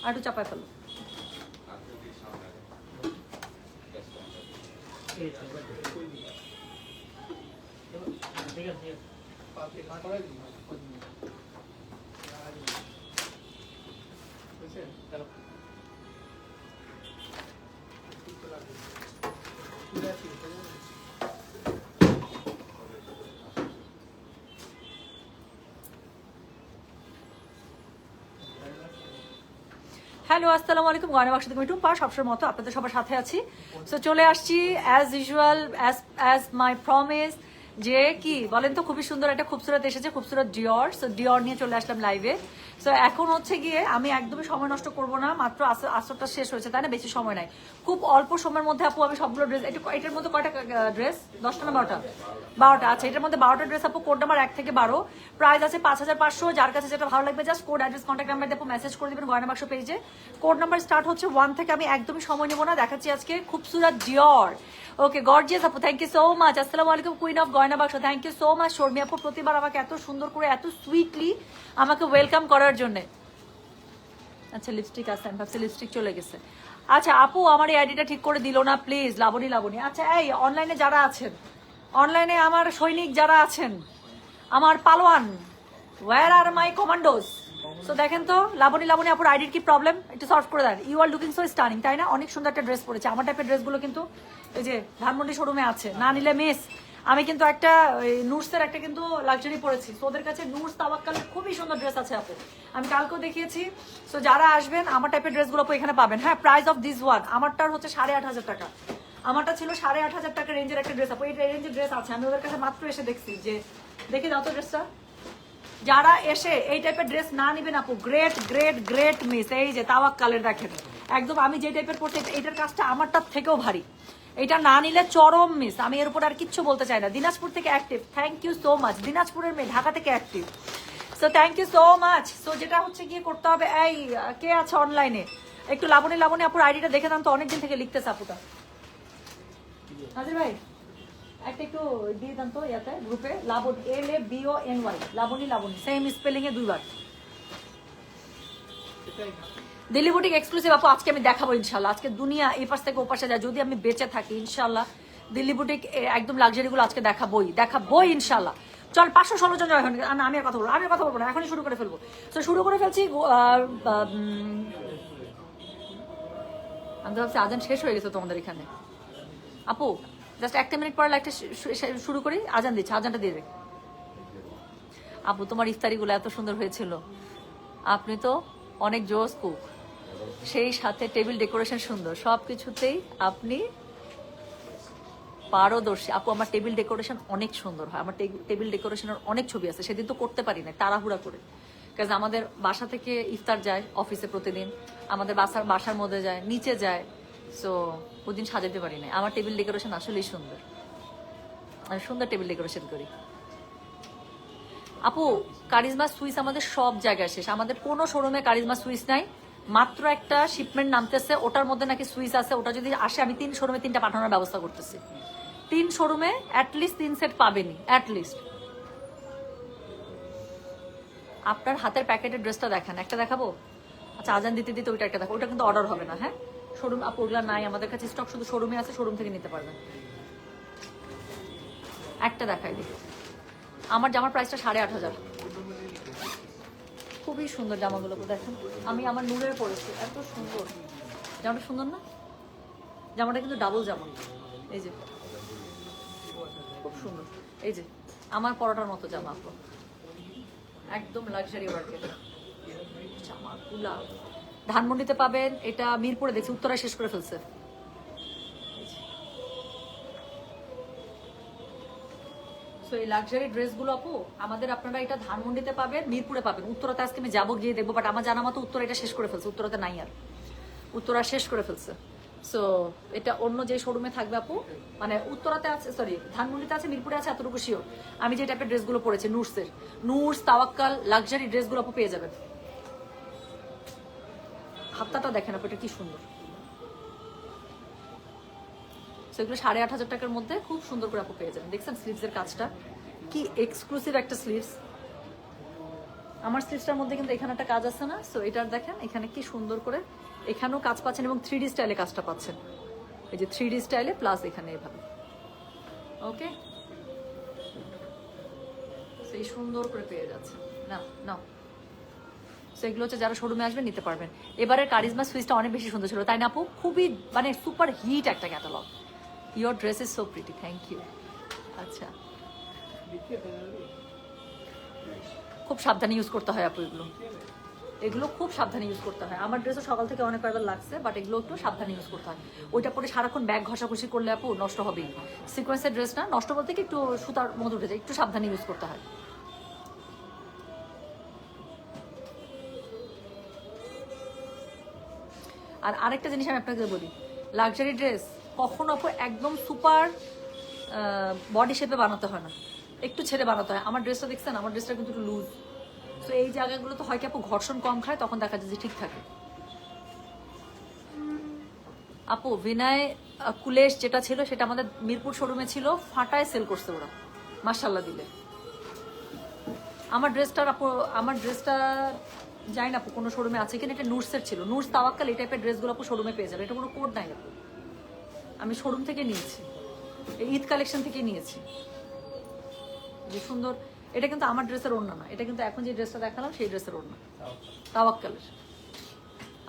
আর একটু চাপায় ফেলো। হ্যালো, আসসালামু আলাইকুম। গয়না বাক্স থেকে টুম্পা সবসময় মতো আপনাদের সবার সাথে আছি। সো চলে আসছি as usual, as my promise, যে কি বলেন তো, খুবই সুন্দর একটা খুবসুরত এসেছে, খুবসুরত ডিওর। সো ডিওর নিয়ে চলে আসলাম লাইভে। সো এখন হচ্ছে গিয়ে আমি একদমই সময় নষ্ট করব না, মাত্র আসরটা শেষ হয়েছে, তাই না? বেশি সময় নাই, খুব অল্প সময়ের মধ্যে আপু আমি সবগুলো ড্রেস, এটার মধ্যে কয়টা ড্রেস? 10টা না 12টা? 12টা। আচ্ছা, এটার মধ্যে 12টা ড্রেস আপু, কোড নাম্বার 1 থেকে 12, প্রাইস আছে 5500। যার কাছে যেটা ভালো লাগবে just code, address, contact number দিয়ে মেসেজ করে দিবেন গয়না বাক্স পেজে। কোড নাম্বার স্টার্ট হচ্ছে 1 থেকে। আমি একদমই সময় নেব না, দেখাচ্ছি আজকে খুবসুরত ডিওর। ওকে, গর্জিয়াস আপু, থ্যাংক ইউ সো মাচ। আসসালামু আলাইকুম কুইন অফ গয়না বাক্স, thank you so much. Sharmi আপু প্রতিবার আমাকে এত সুন্দর করে, এত সুইটলি আমাকে ওয়েলকাম করার জন্য। আচ্ছা, লিপস্টিক আছে, আমি ভাবছি লিপস্টিক চলে গেছে। আচ্ছা আপু, আমার এই আইডিটা ঠিক করে দিল না প্লিজ, লাবণী লাবণী। আচ্ছা, এই অনলাইনে যারা আছেন, অনলাইনে আমার সৈনিক যারা আছেন, আমার পালোয়ান, ওয়্যার আর মাই কমান্ডোস? সো দেখেন তো লাবণী লাবণী আপুর আইডির কি প্রবলেম, একটু সলভ করে দেন। You are looking so stunning, তাই না? অনেক সুন্দর একটা ড্রেস পরেছে। আমার টাইপের ড্রেসগুলো কিন্তু এই যে ধানমন্ডি শোরুমে আছে, না নিলে মিস। আমি কিন্তু একটা নুটসের একটা কিন্তু লাক্সারি পরেছি, তো ওদের কাছে নুটস তাওয়াক্কালের খুবই সুন্দর ড্রেস আছে আপু, আমি কালকেও দেখিয়েছি। সো যারা আসবেন আমার টাইপের ড্রেসগুলো আপু এখানে পাবেন। হ্যাঁ, প্রাইস অফ দিস ওয়ান, আমারটার হচ্ছে 8500 টাকা। আমারটা ছিল 8500 টাকা রেঞ্জের একটা ড্রেস আপু। এই রেঞ্জের ড্রেস আছে, আমি ওদের কাছে মাত্র এসে দেখছি যে, দেখে দাও তো ড্রেসটা। যারা এসে এই টাইপের ড্রেস না নিবেন আপু, গ্রেট গ্রেট গ্রেট মিস। এই যে তাওয়াক্কালের দেখেন, একদম আমি যে টাইপের পড়তে, এটার কাজটা আমারটার থেকেও ভারী। এটা না নিলে চরম মিস। আমি এর উপর আর কিচ্ছু বলতে চাই না। দিনাজপুর থেকে active, thank you so much. দিনাজপুরের মেয়ে, ঢাকা থেকে active, so thank you so much. So যেটা হচ্ছে গিয়ে করতে হবে, এই কে আছে অনলাইনে, একটু লাবণী লাবণী আপুর আইডিটা দেখে দেন তো, অনেকদিন থেকে লিখতেছে আপুটা। হাজির ভাই, একটা একটু দিয়ে দেন তো ইয়াতে গ্রুপে, Labony, LABONY, Labony Labony, same spelling এ দুইবার। দিল্লি বুটিক এক্সক্লুসিভ আপু আজকে আমি দেখাবো ইনশাল্লাহ। আজকে দুনিয়া এই পাশ থেকে ও পাশে যায়, যদি আমি বেঁচে থাকি ইনশাল্লাহ দিল্লি বুটিক একদম লাক্সারি গুলো আজকে দেখাবোই ইনশাল্লাহ। চল, 516 জন জয় হন। আমি আর কথা বলবো, আমি আর কথা বলবো না, এখনই শুরু করে ফেলবো। তো শুরু করে ফেলছি। আমি তো ভাবছি আজান শেষ হয়ে গেছে তোমাদের এখানে। আপু জাস্ট 1 মিনিট পরে লাইকটা শুরু করি, আজান দিচ্ছে, আজানটা দিয়ে দে। আপু তোমার ইফতারিগুলো এত সুন্দর হয়েছিল, আপনি তো অনেক জোস কুক, সেই সাথে টেবিল ডেকোরেশন সুন্দর, সব কিছুতেই আপনি পারদর্শী। আপু আমার টেবিল ডেকোরেশন অনেক সুন্দর হয়, আমার টেবিল ডেকোরেশনের অনেক ছবি আছে। সেদিন তো করতে পারি না, তাড়াহুড়া করে, কারণ আমাদের বাসা থেকে ইফতার যায় অফিসে প্রতিদিন, আমাদের বাসার মধ্যে যায়, নিচে যায়। সো ওদিন সাজাতে পারি না। আমার টেবিল ডেকোরেশন আসলেই সুন্দর, আমি সুন্দর টেবিল ডেকোরেশন করি। আপু কারিজমা সুইস আমাদের সব জায়গায় শেষ, আমাদের কোনো শোরুমে কারিজমা সুইস নাই। মাত্র একটা শিপমেন্ট নামতেছে, ওটার মধ্যে নাকি সুইস আছে। ওটা যদি আসে আমি 3 শোরুমে 3টা পাঠানোর ব্যবস্থা করতেছি। 3 শোরুমে অ্যাটলিস্ট 3 সেট পাবেনি, অ্যাটলিস্ট। আপনার হাতের প্যাকেটের ড্রেসটা দেখান, একটা দেখাবো। আচ্ছা, আজান দিতে দিতে ওইটা একটা দেখো, ওটা কিন্তু অর্ডার হবে না। হ্যাঁ, শোরুম আপু ওগুলা নাই আমাদের কাছে, স্টক শুধু শোরুমে আছে, শোরুম থেকে নিতে পারবেন। একটা দেখাই দিই। আমার জামার প্রাইসটা 8500। খুবই সুন্দর জামাগুলো দেখেন, আমি আমার নূরের পরেছি, এত সুন্দর জামাটা, সুন্দর না? জামাটা কিন্তু ডাবল জামা, এই যে খুব সুন্দর। এই যে আমার পরোটার মতো জামা আপু, একদম লাক্সারি ওয়ার্কের জামাগুলা। ধানমন্ডিতে পাবেন, এটা মিরপুরে দেখছি, উত্তরায় শেষ করে ফেলছে। সো এই লাক্সারি ড্রেসগুলো আপু আমাদের, আপনারা এটা ধানমন্ডিতে পাবেন, মিরপুরে পাবেন। উত্তরাতে আজকে আমি যাবো, গিয়ে দেখবো, বাট আমার জানা মতো উত্তরা এটা শেষ করে ফেলছে, উত্তরাতে নাই আর, উত্তরা শেষ করে ফেলছে। সো এটা অন্য যে শোরুমে থাকবে আপু, মানে উত্তরাতে আছে, সরি ধানমন্ডিতে আছে, মিরপুরে আছে, এতটুকু শিওর। আমি যে টাইপের ড্রেসগুলো পরেছি, নুটস তাওয়াক্কাল লাক্সারি ড্রেসগুলো আপু পেয়ে যাবেন। হাতটাটা দেখেন আপু, এটা কি সুন্দর। সেগুলো 8500 টাকার মধ্যে খুব সুন্দর করে আপু পেয়ে যাবেন। দেখছেন স্লিভসের কাজটা কি এক্সক্লুসিভ একটা স্লিভস। আমার স্লিভসটার মধ্যে কিন্তু এখানে একটা কাজ আছে না, সো এটার দেখেন এখানে কি সুন্দর করে এখানেও কাজ পাচ্ছেন এবং 3D স্টাইলে কাজটা পাচ্ছেন, এই যে 3D স্টাইলে প্লাস এখানে এভাবে। ওকে, সেই সুন্দর করে পেয়ে যাচ্ছে না না। সেগুলো হচ্ছে যারা শোরুমে আসবেন নিতে পারবেন। এবারের কারিজমা সুইচটা অনেক বেশি সুন্দর ছিল, তাই না আপু? খুবই মানে সুপার হিট একটা catalogue. Your dress is so pretty, thank you. আচ্ছা, খুব সাবধানে ইউজ করতে হয় আপু এগুলো, এগুলো খুব সাবধানে ইউজ করতে হয়। আমার ড্রেসও সকাল থেকে অনেক কয়েকবার লাগছে, বাট এগুলো একটু সাবধানে ইউজ করতে হয়। ওইটা পরে সারাক্ষণ ব্যাগ ঘষাঘষি করলে আপু নষ্ট হবেই। সিকোয়েন্সের ড্রেস না, নষ্ট বলতে কি একটু সুতার মধ্যে উঠে যায়, একটু সাবধানে ইউজ করতে হয়। আর আরেকটা জিনিস আমি আপনাকে বলি, লাক্সারি ড্রেস কখনো আপু একদম সুপার বডি শেপে বানাতে হয় না, একটু ছেড়ে বানাতে হয়। আমার ড্রেসটা দেখছেন, আমার ড্রেসটা কিন্তু একটু লুজ, তো এই জায়গাগুলো তো হয় কি আপু ঘর্ষণ কম খায়, তখন দেখা যায় যে ঠিক থাকে। আপু বিনয় কুলেশ যেটা ছিল সেটা আমাদের মিরপুর শোরুমে ছিল, ফাটায় সেল করছে ওরা, মাশাল্লাহ দিলে। আমার ড্রেসটার আপু, আমার ড্রেসটা যাই না আপু কোনো শোরুমে আছে কিনা, এটা নুটসের ছিল, নুটস তাওয়াক্কাল এই টাইপের ড্রেসগুলো আপু শোরুমে পেয়ে যাবে, এটা কোনো কোড নাই আপু, আমি শোরুম থেকে নিয়েছি, এই ঈদ কালেকশন থেকে নিয়েছি। যে সুন্দর, এটা কিন্তু আমার ড্রেসের ওড়না না, এটা কিন্তু এখন যে ড্রেসটা দেখালাম সেই ড্রেসের ওড়না, তাওয়াক্কালের।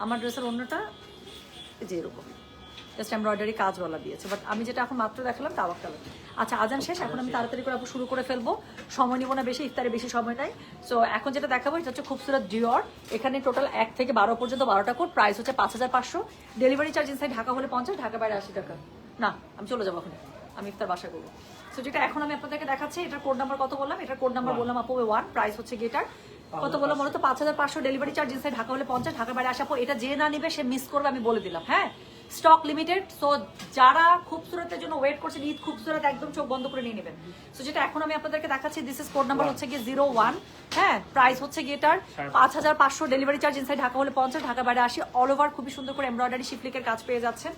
আমার ড্রেসের ওড়নাটা যে এরকম জাস্ট এমব্রয়ডারি কাজওয়ালা দিয়েছে, বাট আমি যেটা এখন মাত্র দেখালাম তাওয়াক্কালের। আচ্ছা, আজান শেষ, এখন আমি তাড়াতাড়ি করে আপু শুরু করে ফেলবো, সময় নিব না বেশি, ইফতারে বেশি সময় নাই। সো এখন যেটা দেখাবো এটা হচ্ছে খুবসুরত ডিওর। এখানে টোটাল 1 থেকে 12 পর্যন্ত 12টা কোড, প্রাইস হচ্ছে 5500। ডেলিভারি চার্জ ইনসাইড ঢাকা হলে 50, ঢাকা বাইরে 80 টাকা। না, আমি চলে যাবো ওখানে, আমি ইফতার বাসা করবো। সো যেটা এখন আমি আপনাদেরকে দেখাচ্ছি, এটার কোড নাম্বার কত বললাম, এটার কোড নাম্বার বললাম আপু 1, প্রাইস হচ্ছে গেটার কত বললাম বলো তো 5500। ডেলিভারি চার্জ ইনসাইড ঢাকা হলে 50, ঢাকা বাইরে আসা পর এটা যে না নিবে সে মিস করবে, আমি বলে দিলাম। হ্যাঁ, স্টক লিমিটেড। সো যারা খুবসুরতের জন্য ওয়েট করছেন, ঈদ খুবসুরত একদম চোখ বন্ধ করে নিয়ে নেবেন। সো যেটা এখন আমি আপনাদেরকে দেখাচ্ছি, দিস ইজ কোড নাম্বার হচ্ছে গিয়ে 01। হ্যাঁ, প্রাইস হচ্ছে গিয়ে এটার 5500। ডেলিভারি চার্জ ইনসাইড ঢাকা হলে 50, ঢাকা বাইরে আসি। অল ওভার খুবই সুন্দর করে এমব্রয়ডারি শিফলিকের কাজ পেয়ে যাচ্ছেন,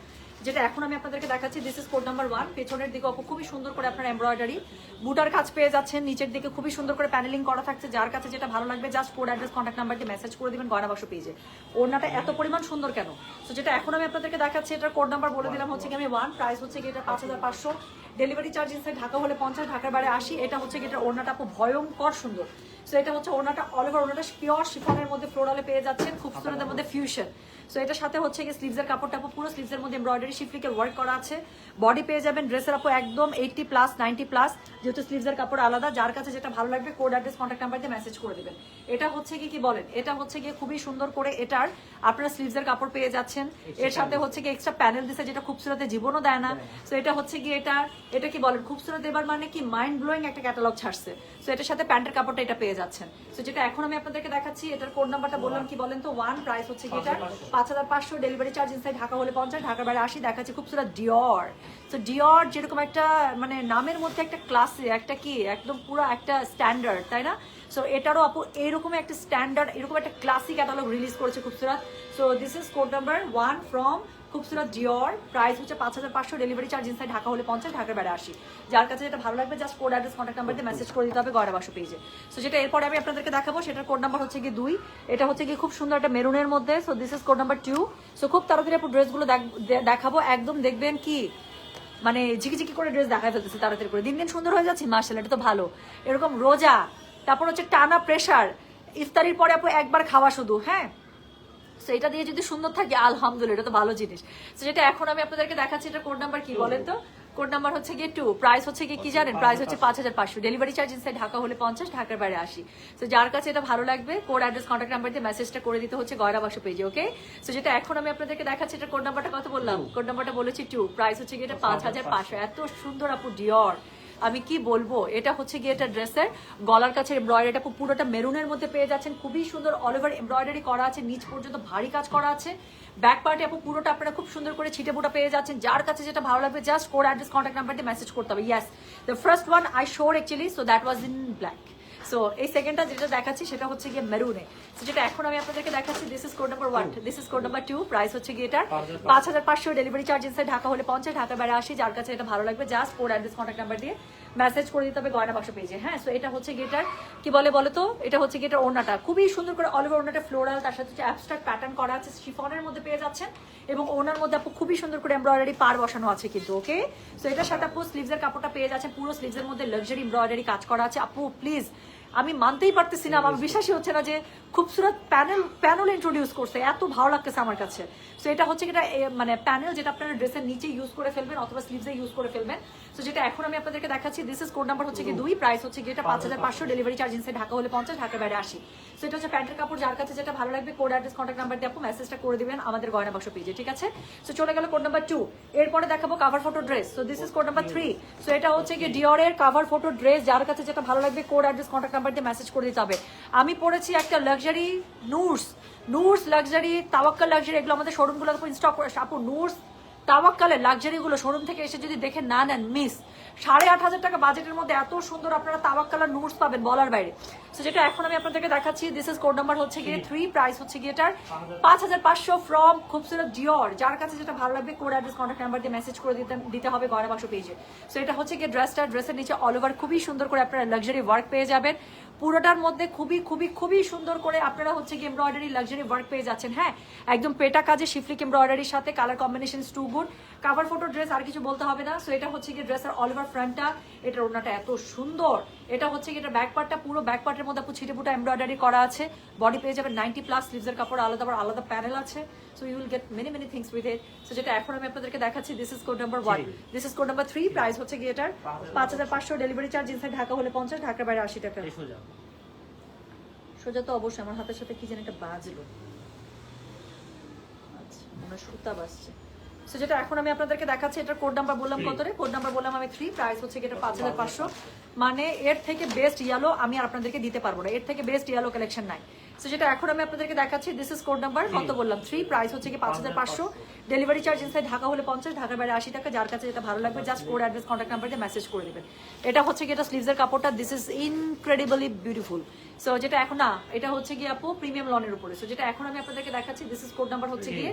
যেটা এখন আমি আপনাদেরকে দেখাচ্ছি। This is code number 1। পেছনের দিকে খুবই সুন্দর করে আপনার এমব্রয়ডারি বুটার কাজ পেয়ে যাচ্ছেন, নিচের দিকে খুবই সুন্দর করে প্যানেলিং করা থাকছে। যার কাছে যেটা ভালো লাগবে just code address contact number দিয়ে মেসেজ করে দিবেন গয়না বাক্স পেজে। ওড়নাটা এত পরিমাণ সুন্দর কেন? তো যেটা এখন আমি আপনাদেরকে দেখাচ্ছি, এটার কোড নাম্বার বলে দিলাম হচ্ছে কি আমি 1, প্রাইস হচ্ছে কি এটা 5500। ডেলিভারি চার্জ ইনসাইড ঢাকা হলে 50, ঢাকার বাইরে আসি। এটা হচ্ছে কি এটা ওড়নাটা আপু ভয়ঙ্কর সুন্দর। সো এটা হচ্ছে ওড়নাটা, অল ওভার ওড়নাটা পিওর শিফনের মধ্যে ফ্লোরালে পেয়ে যাচ্ছেন, খুব সুন্দরের মধ্যে ফিউশন। সো এটার সাথে হচ্ছে কি স্লিভসের কাপড়টা আপু পুরো স্লিভসের মধ্যে এমব্রয়ডারি শিফলিকে ওয়ার্ক করা আছে। বডি পেয়ে যাবেন ড্রেসের আপু একদম 80+, 90+, যেহেতু স্লিভসের কাপড় আলাদা। যার কাছে যেটা ভালো লাগবে কোড অ্যাড্রেস কন্ট্যাক্ট নাম্বার দিয়ে মেসেজ করে দিবেন। এটা হচ্ছে কি বলেন, এটা হচ্ছে গিয়ে খুবই সুন্দর করে এটার আপনারা স্লিভসের কাপড় পেয়ে যাচ্ছেন। এর সাথে হচ্ছে কি এক্সট্রা প্যানেল দিছে, যেটা খুবসুরতে জীবনও দেয় না। সো এটা হচ্ছে গিয়ে এটা কি বলেন, খুবসুরত এবার মানে কি মাইন্ড ব্লোয়িং একটা ক্যাটালগ ছাড়ছে। সো এটার সাথে প্যান্টের কাপড়টা এটা পেয়ে যাচ্ছেন। সো যেটা এখন আমি আপনাদেরকে দেখাচ্ছি, এটার কোড নাম্বারটা বললাম কি বলেন তো 1, প্রাইস হচ্ছে কি এটা 5500। ডেলিভারি চার্জ ইনসাইড ঢাকা হলে 50, ঢাকার বাইরে আসি। দেখাচ্ছি খুবসুরত ডিওর। তো ডিওর যেরকম একটা মানে নামের মধ্যে একটা ক্লাসে একটা কি একদম পুরো একটা স্ট্যান্ডার্ড, তাই না? সো এটারও আপু এরকম একটা স্ট্যান্ডার্ড, এরকম একটা ক্লাসিক ক্যাটালগ রিলিজ করেছে Khubsurat. So this is code number 1 from Khubsurat Dior. Price হচ্ছে 5500। ডেলিভারি চার্জ ইনসাইড ঢাকা হলে 50, ঢাকার বাইরে আসি। যার কাছে যেটা ভালো লাগবে just code address contact number দিয়ে মেসেজ করে দিতে হবে গয়না বাক্স পেজে। সো যেটা এরপরে আমি আপনাদেরকে দেখাবো সেটার কোড নাম্বার হচ্ছে গিয়ে 2। এটা হচ্ছে গিয়ে খুব সুন্দর একটা মেরুনের মধ্যে। So this is code number 2। So খুব তাড়াতাড়ি আপু ড্রেসগুলো দেখাবো, একদম দেখবেন কি মানে ঝিকিঝিকি করে ড্রেস দেখায় ফেলতেছে তাড়াতাড়ি করে, দিন দিন সুন্দর হয়ে যাচ্ছে। মার্শাল্লাহ, এটা তো ভালো। এরকম রোজা, তারপর হচ্ছে টানা প্রেশার, ইফতারির পরে আপু একবার খাওয়া শুধু। হ্যাঁ, সো এটা দিয়ে যদি সুন্দর থাকে আলহামদুলিল্লাহ, এটা তো ভালো জিনিস। তো যেটা এখন আমি আপনাদেরকে দেখাচ্ছি, এটা কোড নাম্বার কি বলেন তো? কোড নাম্বার হচ্ছে গিয়ে 2, প্রাইস হচ্ছে গিয়ে কি জানেন, প্রাইস হচ্ছে 5500। ডেলিভারি চার্জ ইনসাইড ঢাকা হলে 50, ঢাকার বাইরে আসি। তো যার কাছে এটা ভালো লাগবে কোড অ্যাড্রেস কন্ট্যাক্ট নাম্বার দিয়ে মেসেজটা করে দিতে হচ্ছে গয়না বাক্স পেজে। ওকে, সো যেটা এখন আমি আপনাদেরকে দেখাচ্ছি, এটা কোড নাম্বারটা কত বললাম? কোড নাম্বারটা বলেছি 2, প্রাইস হচ্ছে গিয়ে এটা 5500। এত সুন্দর আপু ডিওর, আমি কি বলবো। এটা হচ্ছে গিয়ে এটা ড্রেসের গলার কাছে এমব্রয়ডারিটা পুরোটা মেরুনের মধ্যে পেয়ে যাচ্ছেন, খুবই সুন্দর অল ওভার এমব্রয়ডারি করা আছে, নিচ পর্যন্ত ভারী কাজ করা আছে। ব্যাক পার্টে আপু পুরোটা আপনারা খুব সুন্দর করে ছিটে বুটা পেয়ে যাচ্ছেন। যার কাছে যেটা ভালো লাগবে just code address contact number দিয়ে মেসেজ করতে হবে। Yes, the first one I showed actually, so that was in black. So এই সেকেন্ডটা যেটা দেখাচ্ছি সেটা হচ্ছে গিয়ে মেরুনে। সো যেটা এখন আমি আপনাদেরকে দেখাচ্ছি, this is code number 1, this is code number 2, price হচ্ছে গিয়ে এটার 5500। ডেলিভারি চার্জ ইনসাইড ঢাকা হলে 50, ঢাকার বাইরে আসি। যার কাছে এটা ভালো লাগবে just code address contact number দিয়ে মেসেজ করে দিতে হবে গয়না বাক্স পেজে। হ্যাঁ, সো এটা হচ্ছে গিটার কি বলে বলো তো, এটা হচ্ছে গিটার ওড়নাটা খুবই সুন্দর করে অল ওভার ওড়নাটা ফ্লোরাল, তার সাথে হচ্ছে অ্যাবস্ট্রাক্ট প্যাটার্ন করা আছে, শিফনের মধ্যে পেয়ে যাচ্ছেন এবং ওনার মধ্যে আপু খুবই সুন্দর করে এমব্রয়ডারি পার বসানো আছে কিন্তু। ওকে, সো এটার সাথে আপু স্লিভসের কাপড়টা পেয়ে যাচ্ছেন, পুরো স্লিভসের মধ্যে লাক্সারি এমব্রয়ডারি কাজ করা আছে। আপু প্লিজ, আমি মানতেই পারতেছি না, আমার বিশ্বাসই হচ্ছে না যে খুবসুরত প্যানেল ইন্ট্রোডিউস করছে, এত ভালো লাগতেছে আমার কাছে। সো এটা হচ্ছে এটা মানে প্যানেল যেটা আপনারা ড্রেসের নিচে ইউজ করে ফেলবেন অথবা স্লিভসে ইউজ করে ফেলবেন। সো যেটা এখন আমি আপনাদেরকে দেখাচ্ছি, দিস ইজ কোড নাম্বার হচ্ছে কি 2, প্রাইস হচ্ছে কি এটা 5500, ডেলিভারি চার্জ ইনসাইড ঢাকা হলে 50, ঢাকার বাইরে 80। সো এটা হচ্ছে প্যান্টের কাপড়, যার কাছে যেটা ভালো লাগবে কোড অ্যাড্রেস কন্ট্যাক্ট নাম্বার দিয়ে আপু মেসেজটা করে দিবেন আমাদের গয়না বাক্স পেজে, ঠিক আছে। সো চলে গেল কোড নাম্বার 2, এরপরে দেখাবো cover photo dress. So this is code number 3। So এটা হচ্ছে কি ডিওরের কাভার ফটো ড্রেস, যার কাছে যেটা ভালো লাগবে কোড অ্যাড্রেস কন্ট্যাক্ট নাম্বার দিয়ে মেসেজ করে দিতে হবে। আমি পড়েছি একটা লাক্সারি নুরস লাক্সারি, তাওয়াক্কাল লাক্সারি, এগুলো আমাদের শোরুমগুলো স্টক করে আপু। নুরস তাওয়াক্কালের লাক্সারিগুলো শোরুম থেকে এসে যদি দেখে না নেন মিস। 8500 টাকা বাজেটের মধ্যে এত সুন্দর আপনারা তাওয়াক্কাল আর নুরস পাবেন বলার বাইরে। সো যেটা এখন আমি আপনাদেরকে দেখাচ্ছি, দিস ইজ কোড নাম্বার হচ্ছে গিয়ে 3, প্রাইস হচ্ছে গিয়ে এটার 5500 ফ্রম খুবসুরত ডিওর, যার কাছে যেটা ভালো লাগবে কোড অ্যাড্রেস কন্ট্যাক্ট নাম্বার দিয়ে মেসেজ করে দিতে হবে গয়না বাক্স পেজে। সো এটা হচ্ছে গিয়ে ড্রেসের নিচে অল ওভার খুবই সুন্দর করে আপনারা লাক্সারি ওয়ার্ক পেয়ে যাবেন, পুরোটার মধ্যে খুবই খুবই খুবই সুন্দর করে আপনারা হচ্ছে কি এমব্রয়ডারি লাক্সারি ওয়ার্ক পেয়ে যাচ্ছেন। হ্যাঁ, একদম পেটা কাজে শিফলিক এমব্রয়ডারির সাথে colour combination too good. Cover photo dress আর কিছু বলতে হবে না। সো এটা হচ্ছে কি ড্রেসের অল ওভার ফ্রন্টটা, এটার ওড়নাটা এত সুন্দর, এটা হচ্ছে কি এটা ব্যাক পার্টটা, পুরো ব্যাক পার্টের মধ্যে আপু ছিটেপুটা এমব্রয়ডারি করা আছে, বডি পেয়ে যাবেন 90+, স্লিভসের কাপড় আলাদা প্যানেল আছে। So you will get many things with it. So যেটা এখন আমি আপনাদেরকে দেখাচ্ছি, this is code number 1, this is code number 3, price হচ্ছে কি এটার 5500, ডেলিভারি চার্জ ইনসাইড ঢাকা হলে 50, ঢাকার বাইরে 80 টাকা। সোজা তো অবশ্যই, আমার হাতের সাথে কি যেন একটা বাজলো, আচ্ছা মনে হয় সুতা বাজছে। সো যেটা এখন আমি আপনাদেরকে দেখাচ্ছি, এটার কোড নাম্বার বললাম কত রে, কোড নাম্বার বললাম আমি 3, প্রাইস হচ্ছে এটা 5500। মানে এর থেকে বেস্ট ইয়েলো আমি আর আপনাদেরকে দিতে পারবো না, এর থেকে বেস্ট ইয়েলো কালেকশন নাই। সো যেটা এখন আমি আপনাদেরকে দেখাচ্ছি, দিস ইজ কোড নাম্বার কত বললাম 3, প্রাইস হচ্ছে কি 5500, ডেলিভারি চার্জ ইনসাইড ঢাকা হলে 50, ঢাকার বাইরে 80 টাকা। যার কাছে যেটা ভালো লাগবে just code address contact number দিয়ে মেসেজ করে দিবেন। এটা হচ্ছে কি এটা স্লিভসের কাপড়টা, this is incredibly beautiful. So যেটা এখন না, এটা হচ্ছে কি আপু প্রিমিয়াম লনের উপরে। সো যেটা এখন আমি আপনাদেরকে দেখাচ্ছি, দিস ইজ কোড নাম্বার হচ্ছে গিয়ে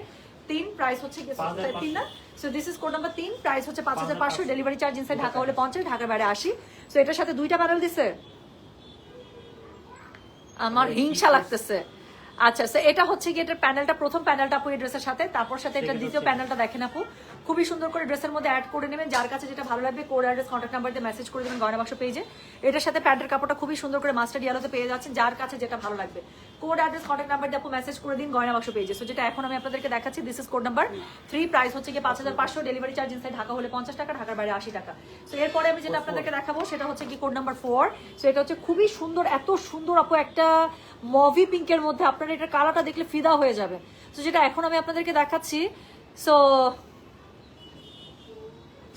3, প্রাইস হচ্ছে গিয়ে 3 না। So this is code number 3, price হচ্ছে 5500, ডেলিভারি চার্জ ইনসাইড ঢাকা হলে 50, ঢাকার বাইরে 80। সো এটার সাথে 2টা প্যানেল দিছে, আমার হিংসা লাগতেছে। আচ্ছা, সো এটা হচ্ছে কি এটার প্যানেলটা, প্রথম প্যানেলটা আপু এই ড্রেসের সাথে, তারপর সাথে এটা দ্বিতীয় প্যানেলটা দেখেন আপু, খুবই সুন্দর করে ড্রেসের মধ্যে অ্যাড করে নেবেন। যার কাছে যেটা ভালো লাগবে কোড অ্যাড্রেস কন্ট্যাক্ট নাম্বার দিয়ে মেসেজ করে দেবেন গয়না বাক্স পেজে। এটার সাথে প্যান্টের কাপড়টা খুবই সুন্দর করে মাস্টার্ড ইয়েলোতে পেয়ে যাচ্ছেন, যার কাছে যেটা ভালো লাগবে কোড অ্যাড্রেস কন্ট্যাক্ট নাম্বার দিয়ে আপু মেসেজ করে দিন গয়না বাক্স পেজে। সো যেটা এখন আমি আপনাদেরকে দেখাচ্ছি, this is code number 3, price হচ্ছে কি 5500, ডেলিভারি চার্জ ইনসাইড ঢাকা হলে 50 টাকা, ঢাকার বাইরে 80 টাকা। সো এরপরে আমি যেটা আপনাদেরকে দেখাবো সেটা হচ্ছে কি কোড নাম্বার 4। সো এটা হচ্ছে খুবই সুন্দর, এত সুন্দর আপু, একটা মভি পিঙ্কের মধ্যে, আপনারা এটার কালারটা দেখলে ফিদা হয়ে যাবে। সো যেটা এখন আমি আপনাদেরকে দেখাচ্ছি,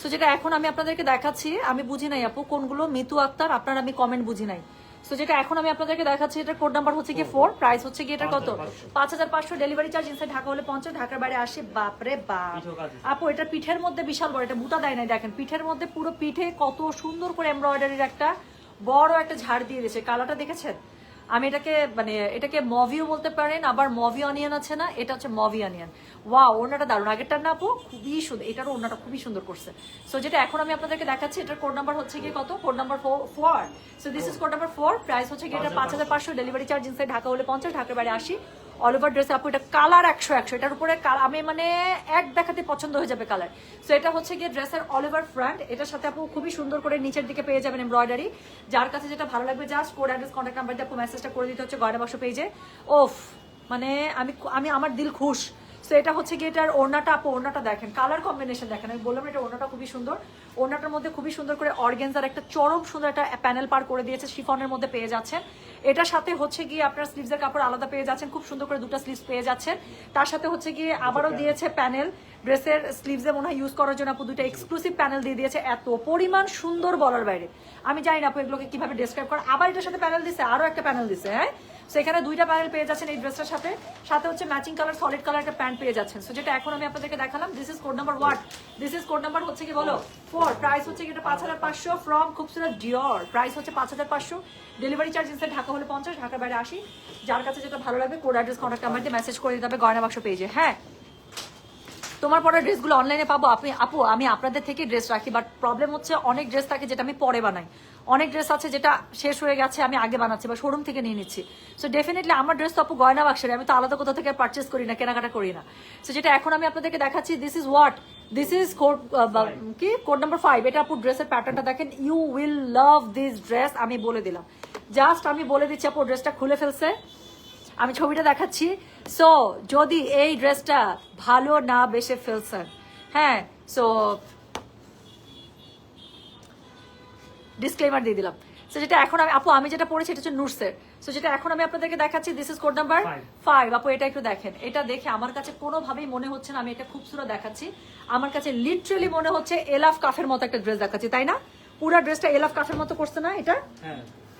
সো যেটা এখন আমি আপনাদেরকে দেখাচ্ছি, আমি বুঝি নাই আপু কোনগুলো মিতু আক্তার, আপনার আমি কমেন্ট বুঝি নাই। সো যেটা এখন আমি আপনাদেরকে দেখাচ্ছি, এটার কোড নাম্বার হচ্ছে কি 4, প্রাইস হচ্ছে কি এটা কত 5500, ডেলিভারি চার্জ ইনসাইড ঢাকা হলে 50, ঢাকার বাইরে 80। বাপরে বাপ আপু, এটা পিঠের মধ্যে বিশাল বড়, এটা বুটা দেয় নাই, দেখেন পিঠের মধ্যে পুরো পিঠে কত সুন্দর করে এমব্রয়ডারির একটা বড় একটা ঝাড় দিয়ে দিয়েছে, কালারটা দেখেছেন। আমি এটাকে মানে এটাকে মভিও বলতে পারেন, আবার মভি অনিয়ন আছে না, এটা হচ্ছে মভি অনিয়ন। ওয়াও, ওড়নাটা দারুণ, আগেরটার না আপু খুবই সুন্দর, এটারও ওড়নাটা খুবই সুন্দর করছে। সো যেটা এখন আমি আপনাদেরকে দেখাচ্ছি, এটার কোড নাম্বার হচ্ছে গিয়ে কত, code number 4। So this is code number 4, price হচ্ছে গিয়ে এটা 5500, ডেলিভারি চার্জ ইনসাইড ঢাকা হলে 50, ঢাকার বাইরে 80। অল ওভার ড্রেস আপু, এটা কালার 100, এটার উপরে আমি মানে এক দেখাতে পছন্দ হয়ে যাবে কালার। সো এটা হচ্ছে গিয়ে ড্রেসের অল ওভার ফ্রন্ট, এটার সাথে আপু খুবই সুন্দর করে নিচের দিকে পেয়ে যাবেন এমব্রয়ডারি। যার কাছে যেটা ভালো লাগবে just code address contact number দিয়ে আপু মেসেজটা করে দিতে হচ্ছে গয়না বাক্স পেজে। ওফ, মানে আমি আমার দিল খুশ। সো এটা হচ্ছে গিয়ে এটার ওড়নাটা আপু, ওড়নাটা দেখেন, কালার কম্বিনেশন দেখেন, আমি বললাম এটা ওড়নাটা খুবই সুন্দর। ওড়নাটার মধ্যে খুবই সুন্দর করে অর্গানজার একটা চরম সুন্দর একটা প্যানেল পার করে দিয়েছে, শিফনের মধ্যে পেয়ে যাচ্ছেন। এটার সাথে হচ্ছে গিয়ে আপনার স্লিভসের কাপড় আলাদা পেয়ে যাচ্ছেন, খুব সুন্দর করে 2টা স্লিভস পেয়ে যাচ্ছেন। তার সাথে হচ্ছে গিয়ে আবারও দিয়েছে প্যানেল, ড্রেসের স্লিভসে মনে হয় ইউজ করার জন্য আপু 2টা এক্সক্লুসিভ প্যানেল দিয়ে দিয়েছে, এত পরিমাণ সুন্দর বলার বাইরে। আমি জানি না আপু এগুলোকে কিভাবে ডেসক্রাইব করা। আবার এটার সাথে প্যানেল দিচ্ছে, আরো একটা প্যানেল দিচ্ছে। হ্যাঁ, সেখানে 2টা প্যানেল পেয়ে যাচ্ছেন এই ড্রেসটার সাথে, সাথে হচ্ছে ম্যাচিং কালার সলিড কালার একটা প্যান্ট পেয়ে যাচ্ছেন। সো যেটা এখন আমি আপনাদেরকে দেখালাম, this is code number 1, this is code number হচ্ছে কি বলো 4, প্রাইস হচ্ছে কি এটা 5500 ফ্রম খুবসুরত ডিওর, প্রাইস হচ্ছে 5500, ডেলিভারি চার্জ ইনসাইড ঢাকা হলে 50, ঢাকার বাইরে 80। যার কাছে যেটা ভালো লাগবে কোড অ্যাড্রেস কন্ট্যাক্ট নাম্বার দিয়ে মেসেজ করে দিতে হবে গয়না বাক্স পেজে। হ্যাঁ, তোমার পরে ড্রেসগুলো অনলাইনে পাবো আপু আমি আপনাদের থেকে ড্রেস রাখি, বাট প্রবলেম হচ্ছে অনেক ড্রেস থাকে যেটা আমি পরে বানাই, অনেক ড্রেস আছে যেটা শেষ হয়ে গেছে আমি আগে বানাচ্ছি বা শোরুম থেকে নিয়ে নিচ্ছি। সো ডেফিনেটলি আমার ড্রেস তো আপু গয়না বাক্সের, আমি তো আলাদা কোথাও থেকে পারচেস করি না, কেনাকাটা করি না। সো যেটা এখন আমি আপনাদেরকে দেখাচ্ছি, this is what, this is code number 5। এটা আপু ড্রেসের প্যাটার্নটা দেখেন, you will love this dress, আমি বলে দিলাম, জাস্ট আমি বলে দিচ্ছি আপু ড্রেসটা খুলে ফেলছে, আমি ছবিটা দেখাচ্ছি। সো যদি এই ড্রেসটা ভালো না বেসে ফেলছেন, হ্যাঁ, সো ডিসক্লেমার দিয়ে দিলাম। সো যেটা এখন আমি যেটা পড়েছি এটা হচ্ছে নুটসের। সো যেটা এখন আমি আপনাদেরকে দেখাচ্ছি, দিস ইজ কোড নাম্বার 5। আপু এটা একটু দেখেন, এটা দেখে আমার কাছে কোনোভাবেই মনে হচ্ছে না আমি এটা খুবসুরত দেখাচ্ছি, আমার কাছে লিটারালি মনে হচ্ছে এলাফ কাফের মতো একটা ড্রেস দেখাচ্ছি, তাই না? পুরা ড্রেসটা এলাফ কাফের মতো করছে না এটা?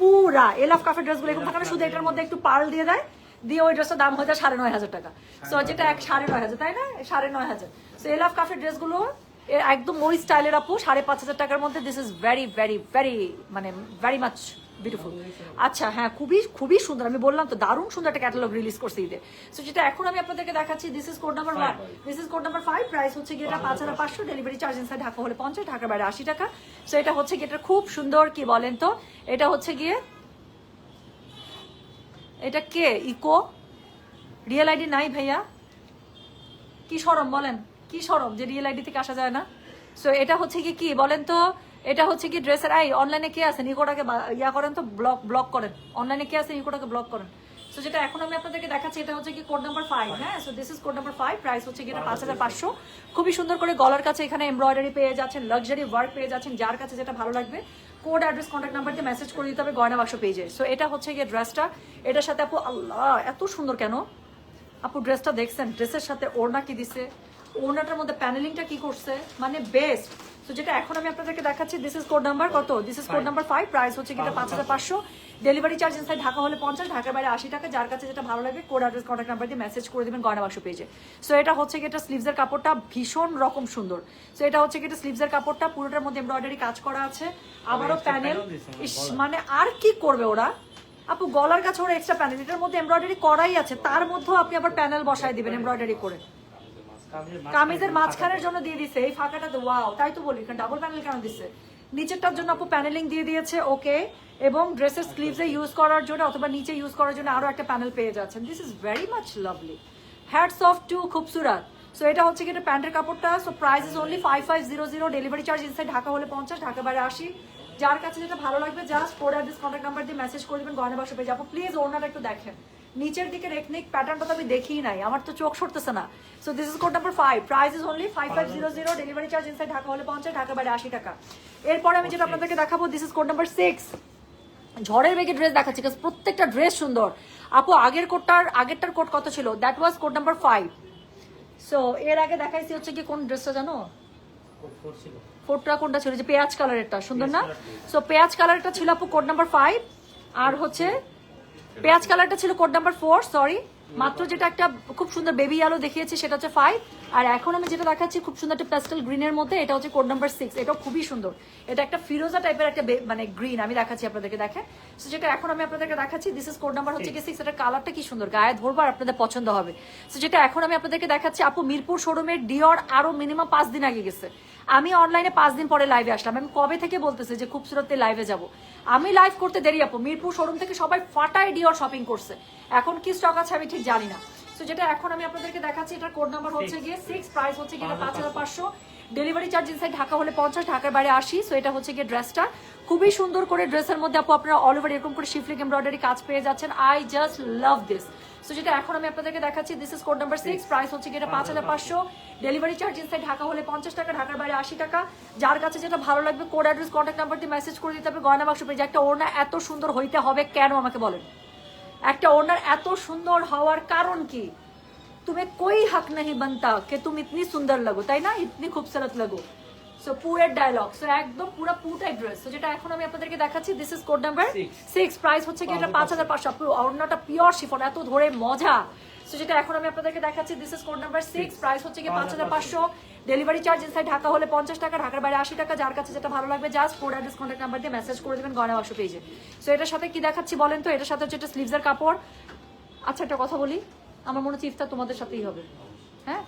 পুরা এলাফ কাফের ড্রেসগুলো এরকম থাকে না, শুধু এটার মধ্যে একটু পার্ল দিয়ে দেয়, দিয়ে ওই ড্রেসটার দাম হয়ে যায় 9,500 টাকা। সো যেটা 9,500, তাই না? 9,500। সো এলাফ কাফের ড্রেসগুলো একদম ওই স্টাইলের আপু 5,500 টাকার মধ্যে। This is very very very মানে ভেরি মাচ বিউটিফুল। আচ্ছা হ্যাঁ, খুবই খুবই সুন্দর, আমি বললাম তো দারুণ সুন্দর একটা ক্যাটালগ রিলিজ করছে ঈদে। সো যেটা এখন আমি আপনাদেরকে দেখাচ্ছি, this is code number 1, this is code number 5, price হচ্ছে কি এটা 5,500, ডেলিভারি চার্জ ইনসাইড ঢাকা হলে 50, ঢাকার বাইরে 80 টাকা। সো এটা হচ্ছে কি এটা খুব সুন্দর, কি বলেন তো, এটা হচ্ছে গিয়ে এটা কে ইকো রিয়েল আইডি নাই ভাইয়া, কি শরম বলেন, কি শরম যে রিয়েল আইডি থেকে আসা যায় না। সো এটা হচ্ছে কি বলেন তো, এটা হচ্ছে কি ড্রেসের অনলাইনে কে আছেন ইকোটাকে ইয়া করেন তো, ব্লক করেন, অনলাইনে কে আছেন ইকোটাকে ব্লক করেন। সো যেটা এখন আমি আপনাদেরকে দেখাচ্ছি, এটা হচ্ছে কি কোড নাম্বার 5, হ্যাঁ। So this is code number 5, price হচ্ছে কি এটা 5,500। খুবই সুন্দর করে গলার কাছে এখানে এমব্রয়ডারি পেয়ে যাচ্ছেন, লাক্সারি ওয়ার্ক পেয়ে যাচ্ছেন, যার কাছে যেটা ভালো লাগবে কোড অ্যাড্রেস কন্ট্যাক্ট নাম্বার দিয়ে মেসেজ করে দিতে হবে গয়না বাক্স পেজে। সো এটা হচ্ছে গিয়ে ড্রেসটা, এটার সাথে আপু আল্লাহ এত সুন্দর কেন আপু ড্রেসটা দেখছেন, ড্রেসের সাথে ওড়না কি দিছে, ওড়নাটার মধ্যে প্যানেলিংটা কি করছে, মানে বেস্ট। তো যেটা এখন আমি আপনাদেরকে দেখাচ্ছি, দিস ইজ কোড নাম্বার কত, this is code number 5, price হচ্ছে কি এটা 5,500, ডেলিভারি চার্জ ইনসাইড ঢাকা হলে 50, ঢাকার বাইরে 80 টাকা। যার কাছে যেটা ভালো লাগবে কোড অ্যাড্রেস কন্ট্যাক্ট নাম্বার দিয়ে মেসেজ করে দেবেন গয়না বাক্স পেজে। সো এটা হচ্ছে কি এটা স্লিভসের কাপড়টা ভীষণ রকম সুন্দর। সো এটা হচ্ছে কি এটা স্লিভসের কাপড়টা, পুরোটার মধ্যে এমব্রয়ডারি কাজ করা আছে, আবারও প্যানেল, মানে আর কি করবে ওরা আপু, গলার কাছে ওরা এক্সট্রা প্যানেল, এটার মধ্যে এমব্রয়ডারি করাই আছে, তার মধ্যেও আপনি আবার প্যানেল বসায় দিবেন এমব্রয়ডারি করে। কামিজের মাঝখানের জন্য দিয়ে দিছে এই ফাঁকাটাতে, ওয়াও, তাই তো বলি ডাবল প্যানেল কেন দিচ্ছে, নিচেরটার জন্য আপু প্যানেলিং দিয়ে দিয়েছে, ওকে, এবং ড্রেসের স্লিভসে ইউজ করার জন্য অথবা নিচে ইউজ করার জন্য আরো একটা প্যানেল পেয়ে যাচ্ছেন। This is very much lovely, hats off to Khubsurat. So এটা হচ্ছে কি এটা প্যান্টের কাপড়টা। So price is only 5500, delivery charge inside Dhaka হলে 50, ঢাকা বাইরে 80। যার কাছে যেটা ভালো লাগবে just code address contact number দিয়ে মেসেজ করে দেবেন গয়না বাক্স পেয়ে যাবো। প্লিজ ওড়নাটা একটু দেখেন, নিচের দিকে রেকনিক প্যাটার্নটা তো আমি দেখিই নাই, আমার তো চোখ সরতেছে না। So this is code number 5, price is only 5500, delivery charge inside Dhaka হলে 50, ঢাকা বাইরে 80 টাকা। এরপরে আমি যেটা আপনাদেরকে দেখাবো, দিস ইজ কোড নাম্বার 6, ঝড়ের বেগে ড্রেস দেখাচ্ছি, প্রত্যেকটা ড্রেস সুন্দর আপু। আগেরটার কোড কত ছিল, that was code number 5। So এর আগে দেখাইছি হচ্ছে কি কোন ড্রেসটা জানো, ফোরটা কোনটা ছিল, যে পেঁয়াজ কালারেরটা সুন্দর না। সো পেঁয়াজ কালারটা ছিল আপু কোড নাম্বার 5, আর হচ্ছে পেঁয়াজ কালারটা ছিল কোড নাম্বার 4, সরি। মাত্র যেটা একটা খুব সুন্দর বেবি আলো দেখিয়েছি সেটা হচ্ছে 5, আর এখন আমি যেটা দেখাচ্ছি খুব সুন্দর একটা প্যাস্টেল গ্রিনের মধ্যে, এটা হচ্ছে কোড নাম্বার 6। এটাও খুবই সুন্দর, এটা একটা ফিরোজা টাইপের একটা মানে গ্রিন, আমি দেখাচ্ছি আপনাদেরকে, দেখেন। সো যেটা এখন আমি আপনাদেরকে দেখাচ্ছি, দিস ইজ কোড নাম্বার হচ্ছে কি 6, এটা কালারটা কি সুন্দর, গায়ে ধরবার আপনাদের পছন্দ হবে। সো যেটা এখন আমি আপনাদেরকে দেখাচ্ছি আপু, মিরপুর শোরুমের ডিওর আরো মিনিমাম 5 দিন আগে গেছে, আমি অনলাইনে 5 দিন পরে লাইভে আসলাম। আমি কবে থেকে বলতেছি যে খুবসুরতে লাইভে যাব, আমি লাইভ করতে দেরি আপু, মিরপুর শোরুম থেকে সবাই ফাটায় ডিওর শপিং করছে, এখন কি স্টক আছে আমি ঠিক জানি না। তো যেটা এখন আমি আপনাদেরকে দেখাচ্ছি, এটার কোড নাম্বার হচ্ছে গিয়ে 6, প্রাইস হচ্ছে গিয়ে 5,500, ডেলিভারি চার্জ ইনসাইড ঢাকা হলে 50, ঢাকার বাইরে 80। সো এটা হচ্ছে গিয়ে ড্রেসটা, খুবই সুন্দর করে ড্রেসের মধ্যে আপু আপনারা অল ওভার এরকম করে শিফলিক এমব্রয়ডারি কাজ পেয়ে যাচ্ছেন। I just love this. So যেটা এখন আমি আপনাদেরকে দেখাচ্ছি, this is code number 6, price হচ্ছে গিয়ে 5,500, ডেলিভারি চার্জ ইনসাইড ঢাকা হলে 50 টাকা, ঢাকার বাইরে 80 টাকা। যার কাছে যেটা ভালো লাগবে কোড অ্যাড্রেস কন্ট্যাক্ট নাম্বার দিয়ে মেসেজ করে দিতে হবে গয়না বাক্স পেয়ে। একটা ওড়না এত সুন্দর হইতে হবে কেন আমাকে বলেন, একটা ওড়নার এত সুন্দর হওয়ার কারণ কি, तुम्हें कोई हक नहीं बनता कि तुम इतनी सुंदर लगो, তাই না, इतनी खूबसूरत लगो। সো পুয়ের ডায়লগ, সো একদম পুরো পুটাই ড্রেস। সো যেটা এখন আমি আপনাদেরকে দেখাচ্ছি, this is code number 6, price হচ্ছে কি এটা 5,500, ওড়নাটা পিওর শিফন, এত ধরে মজা। সো যেটা এখন আমি আপনাদেরকে দেখাচ্ছি, this is code number 6, price হচ্ছে কি 5,500, ডেলিভারি চার্জ ইনসাইড ঢাকা হলে 50 টাকা, ঢাকার বাইরে 80 টাকা। যার কাছে যেটা ভালো লাগবে just code address contact number দিয়ে মেসেজ করে দেবেন গয়না বাক্স পেজে। সো এটার সাথে কি দেখাচ্ছি বলেন তো, এটার সাথে হচ্ছে এটা স্লিভসের কাপড়। আচ্ছা একটা কথা বলি, আমার মনে হচ্ছে ইফতার তোমাদের সাথেই হবে, হ্যাঁ